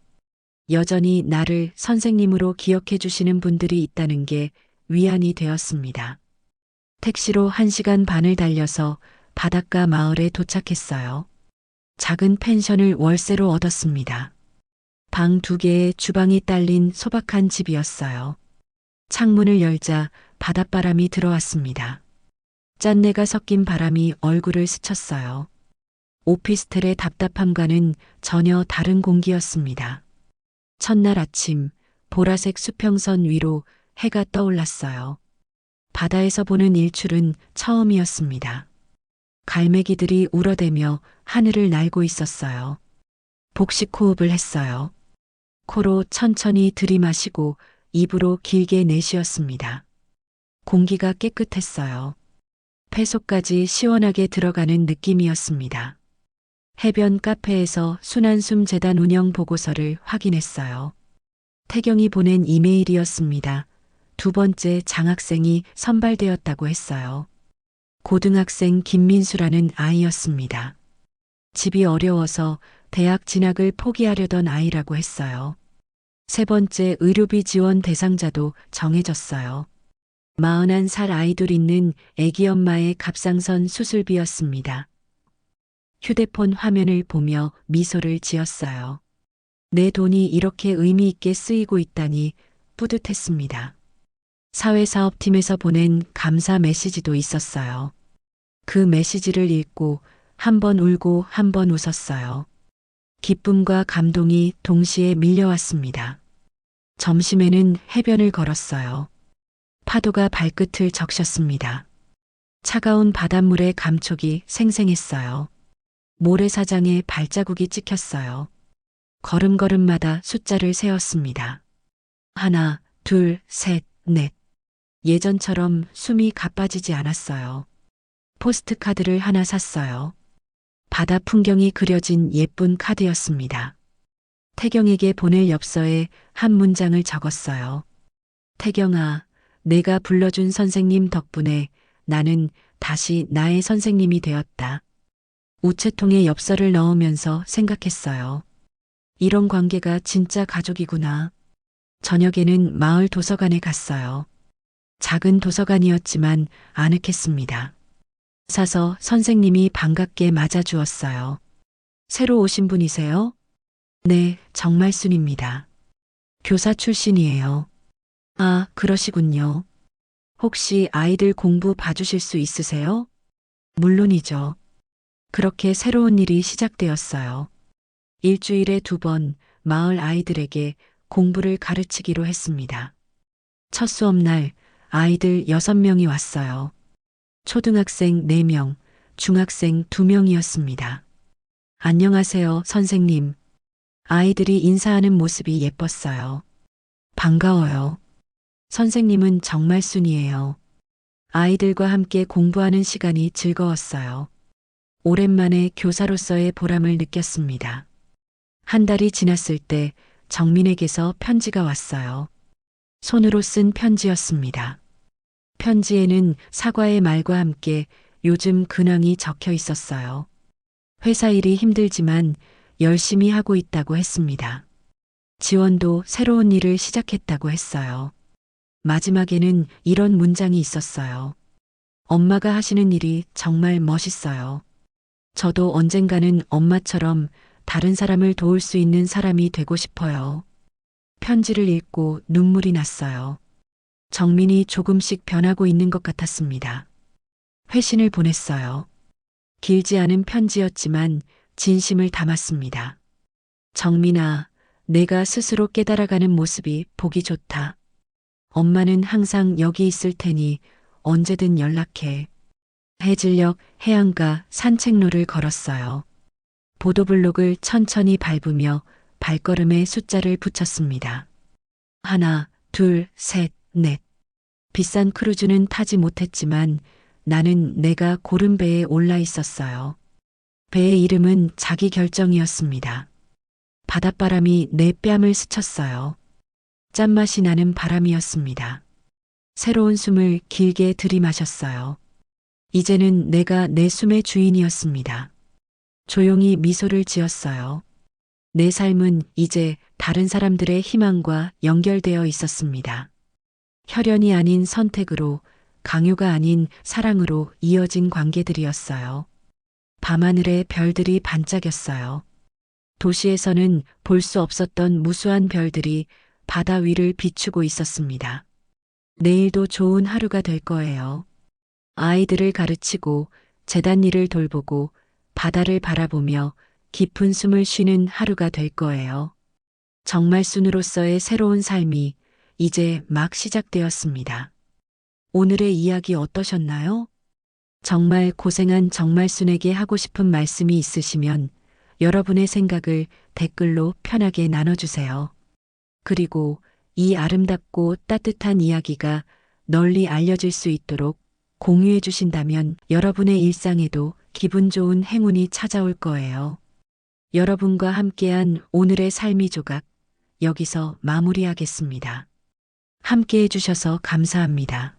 여전히 나를 선생님으로 기억해 주시는 분들이 있다는 게 위안이 되었습니다. 택시로 1시간 반을 달려서 바닷가 마을에 도착했어요. 작은 펜션을 월세로 얻었습니다. 방 2개에 주방이 딸린 소박한 집이었어요. 창문을 열자 바닷바람이 들어왔습니다. 짠내가 섞인 바람이 얼굴을 스쳤어요. 오피스텔의 답답함과는 전혀 다른 공기였습니다. 첫날 아침 보라색 수평선 위로 해가 떠올랐어요. 바다에서 보는 일출은 처음이었습니다. 갈매기들이 울어대며 하늘을 날고 있었어요. 복식 호흡을 했어요. 코로 천천히 들이마시고 입으로 길게 내쉬었습니다. 공기가 깨끗했어요. 폐속까지 시원하게 들어가는 느낌이었습니다. 해변 카페에서 순한숨 재단 운영 보고서를 확인했어요. 태경이 보낸 이메일이었습니다. 2번째 장학생이 선발되었다고 했어요. 고등학생 김민수라는 아이였습니다. 집이 어려워서 대학 진학을 포기하려던 아이라고 했어요. 3번째 의료비 지원 대상자도 정해졌어요. 41살 아이돌 있는 애기 엄마의 갑상선 수술비였습니다. 휴대폰 화면을 보며 미소를 지었어요. 내 돈이 이렇게 의미 있게 쓰이고 있다니 뿌듯했습니다. 사회사업팀에서 보낸 감사 메시지도 있었어요. 그 메시지를 읽고 한 번 울고 한 번 웃었어요. 기쁨과 감동이 동시에 밀려왔습니다. 점심에는 해변을 걸었어요. 파도가 발끝을 적셨습니다. 차가운 바닷물의 감촉이 생생했어요. 모래사장에 발자국이 찍혔어요. 걸음걸음마다 숫자를 세었습니다. 1, 2, 3, 4. 예전처럼 숨이 가빠지지 않았어요. 포스트카드를 하나 샀어요. 바다 풍경이 그려진 예쁜 카드였습니다. 태경에게 보낼 엽서에 한 문장을 적었어요. 태경아, 내가 불러준 선생님 덕분에 나는 다시 나의 선생님이 되었다. 우체통에 엽서를 넣으면서 생각했어요. 이런 관계가 진짜 가족이구나. 저녁에는 마을 도서관에 갔어요. 작은 도서관이었지만 아늑했습니다. 사서 선생님이 반갑게 맞아주었어요. 새로 오신 분이세요? 네, 정말순입니다. 교사 출신이에요. 아, 그러시군요. 혹시 아이들 공부 봐주실 수 있으세요? 물론이죠. 그렇게 새로운 일이 시작되었어요. 일주일에 2번 마을 아이들에게 공부를 가르치기로 했습니다. 첫 수업날 아이들 6명이 왔어요. 초등학생 4명, 중학생 2명이었습니다. 안녕하세요, 선생님. 아이들이 인사하는 모습이 예뻤어요. 반가워요. 선생님은 정말 순이에요. 아이들과 함께 공부하는 시간이 즐거웠어요. 오랜만에 교사로서의 보람을 느꼈습니다. 한 달이 지났을 때 정민에게서 편지가 왔어요. 손으로 쓴 편지였습니다. 편지에는 사과의 말과 함께 요즘 근황이 적혀 있었어요. 회사 일이 힘들지만 열심히 하고 있다고 했습니다. 지원도 새로운 일을 시작했다고 했어요. 마지막에는 이런 문장이 있었어요. 엄마가 하시는 일이 정말 멋있어요. 저도 언젠가는 엄마처럼 다른 사람을 도울 수 있는 사람이 되고 싶어요. 편지를 읽고 눈물이 났어요. 정민이 조금씩 변하고 있는 것 같았습니다. 회신을 보냈어요. 길지 않은 편지였지만 진심을 담았습니다. 정민아, 내가 스스로 깨달아가는 모습이 보기 좋다. 엄마는 항상 여기 있을 테니 언제든 연락해. 해질녘 해안가 산책로를 걸었어요. 보도블록을 천천히 밟으며 발걸음에 숫자를 붙였습니다. 하나, 둘, 셋, 넷. 비싼 크루즈는 타지 못했지만 나는 내가 고른 배에 올라 있었어요. 배의 이름은 자기 결정이었습니다. 바닷바람이 내 뺨을 스쳤어요. 짠맛이 나는 바람이었습니다. 새로운 숨을 길게 들이마셨어요. 이제는 내가 내 숨의 주인이었습니다. 조용히 미소를 지었어요. 내 삶은 이제 다른 사람들의 희망과 연결되어 있었습니다. 혈연이 아닌 선택으로, 강요가 아닌 사랑으로 이어진 관계들이었어요. 밤하늘에 별들이 반짝였어요. 도시에서는 볼 수 없었던 무수한 별들이 바다 위를 비추고 있었습니다. 내일도 좋은 하루가 될 거예요. 아이들을 가르치고 재단 일을 돌보고 바다를 바라보며 깊은 숨을 쉬는 하루가 될 거예요. 정말순으로서의 새로운 삶이 이제 막 시작되었습니다. 오늘의 이야기 어떠셨나요? 정말 고생한 정말순에게 하고 싶은 말씀이 있으시면 여러분의 생각을 댓글로 편하게 나눠주세요. 그리고 이 아름답고 따뜻한 이야기가 널리 알려질 수 있도록 공유해 주신다면 여러분의 일상에도 기분 좋은 행운이 찾아올 거예요. 여러분과 함께한 오늘의 삶의 조각, 여기서 마무리하겠습니다. 함께 해주셔서 감사합니다.